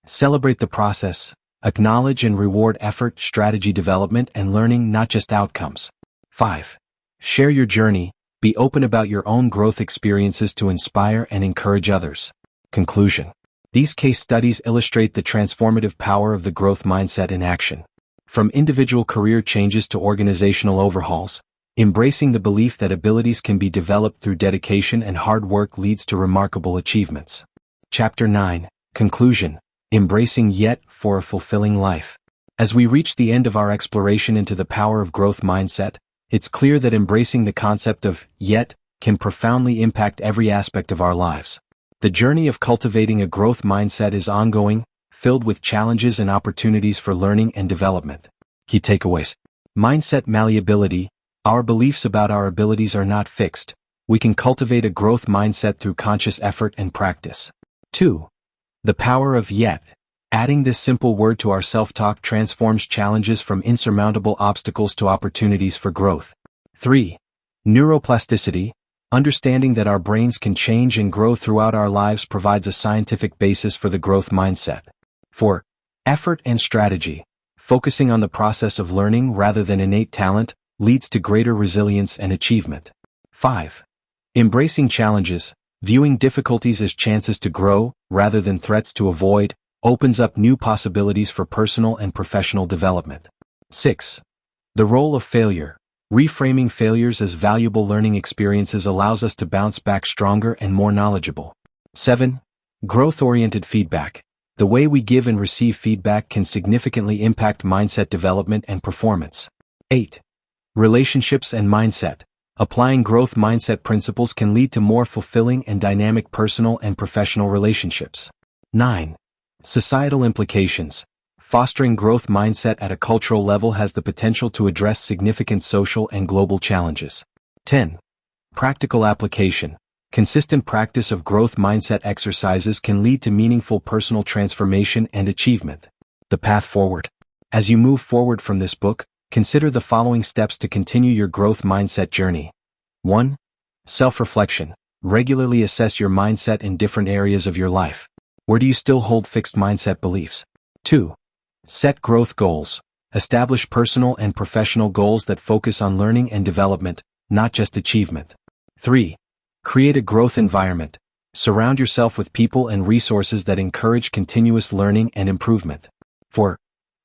Celebrate the process. Acknowledge and reward effort, strategy development, and learning, not just outcomes. 5. Share your journey. Be open about your own growth experiences to inspire and encourage others. Conclusion. These case studies illustrate the transformative power of the growth mindset in action. From individual career changes to organizational overhauls, embracing the belief that abilities can be developed through dedication and hard work leads to remarkable achievements. Chapter 9. Conclusion. Embracing yet for a fulfilling life. As we reach the end of our exploration into the power of growth mindset, it's clear that embracing the concept of yet can profoundly impact every aspect of our lives. The journey of cultivating a growth mindset is ongoing, filled with challenges and opportunities for learning and development. Key takeaways. Mindset malleability. Our beliefs about our abilities are not fixed. We can cultivate a growth mindset through conscious effort and practice. 2. The power of yet. Adding this simple word to our self-talk transforms challenges from insurmountable obstacles to opportunities for growth. 3. Neuroplasticity. Understanding that our brains can change and grow throughout our lives provides a scientific basis for the growth mindset. 4. Effort and strategy. Focusing on the process of learning rather than innate talent leads to greater resilience and achievement. 5. Embracing challenges. Viewing difficulties as chances to grow, rather than threats to avoid, opens up new possibilities for personal and professional development. 6. The role of failure. Reframing failures as valuable learning experiences allows us to bounce back stronger and more knowledgeable. 7. Growth-oriented feedback. The way we give and receive feedback can significantly impact mindset development and performance. 8. Relationships and mindset. Applying growth mindset principles can lead to more fulfilling and dynamic personal and professional relationships. 9. Societal implications. Fostering growth mindset at a cultural level has the potential to address significant social and global challenges. 10. Practical application. Consistent practice of growth mindset exercises can lead to meaningful personal transformation and achievement. The path forward. As you move forward from this book, consider the following steps to continue your growth mindset journey. 1. Self-reflection. Regularly assess your mindset in different areas of your life. Where do you still hold fixed mindset beliefs? 2. Set growth goals. Establish personal and professional goals that focus on learning and development, not just achievement. 3. Create a growth environment. Surround yourself with people and resources that encourage continuous learning and improvement. 4.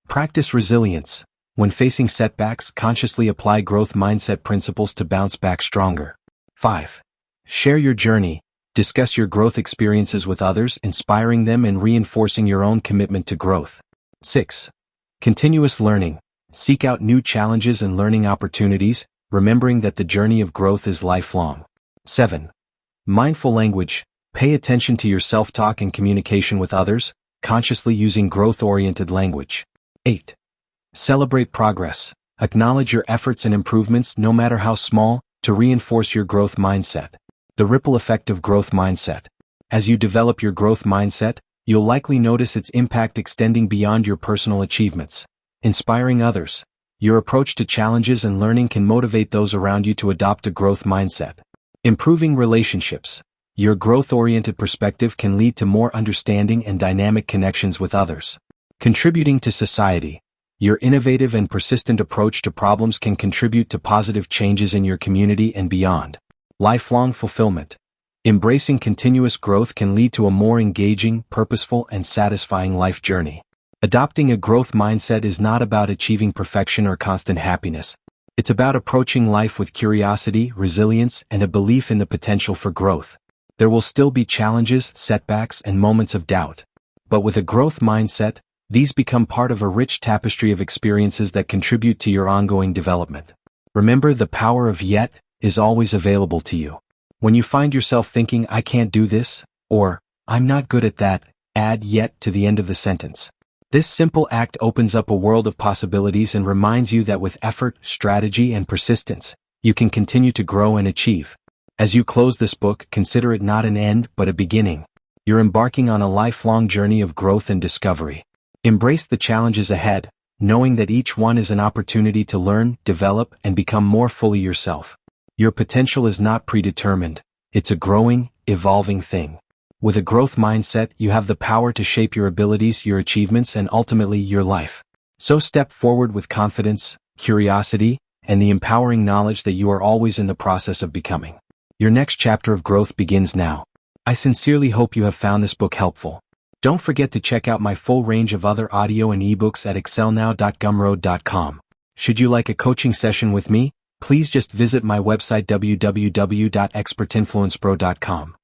Practice resilience. When facing setbacks, consciously apply growth mindset principles to bounce back stronger. 5. Share your journey. Discuss your growth experiences with others, inspiring them and reinforcing your own commitment to growth. 6. Continuous learning. Seek out new challenges and learning opportunities, remembering that the journey of growth is lifelong. 7. Mindful language. Pay attention to your self-talk and communication with others, consciously using growth-oriented language. 8. Celebrate progress. Acknowledge your efforts and improvements, no matter how small, to reinforce your growth mindset. The ripple effect of growth mindset. As you develop your growth mindset, you'll likely notice its impact extending beyond your personal achievements. Inspiring others. Your approach to challenges and learning can motivate those around you to adopt a growth mindset. Improving relationships. Your growth-oriented perspective can lead to more understanding and dynamic connections with others. Contributing to society. Your innovative and persistent approach to problems can contribute to positive changes in your community and beyond. Lifelong fulfillment. Embracing continuous growth can lead to a more engaging, purposeful, and satisfying life journey. Adopting a growth mindset is not about achieving perfection or constant happiness. It's about approaching life with curiosity, resilience, and a belief in the potential for growth. There will still be challenges, setbacks, and moments of doubt. But with a growth mindset, these become part of a rich tapestry of experiences that contribute to your ongoing development. Remember, the power of yet is always available to you. When you find yourself thinking, I can't do this, or I'm not good at that, add yet to the end of the sentence. This simple act opens up a world of possibilities and reminds you that with effort, strategy, and persistence, you can continue to grow and achieve. As you close this book, consider it not an end, but a beginning. You're embarking on a lifelong journey of growth and discovery. Embrace the challenges ahead, knowing that each one is an opportunity to learn, develop, and become more fully yourself. Your potential is not predetermined. It's a growing, evolving thing. With a growth mindset, you have the power to shape your abilities, your achievements, and ultimately your life. So step forward with confidence, curiosity, and the empowering knowledge that you are always in the process of becoming. Your next chapter of growth begins now. I sincerely hope you have found this book helpful. Don't forget to check out my full range of other audio and ebooks at excelnow.gumroad.com. Should you like a coaching session with me, please just visit my website www.expertinfluencepro.com.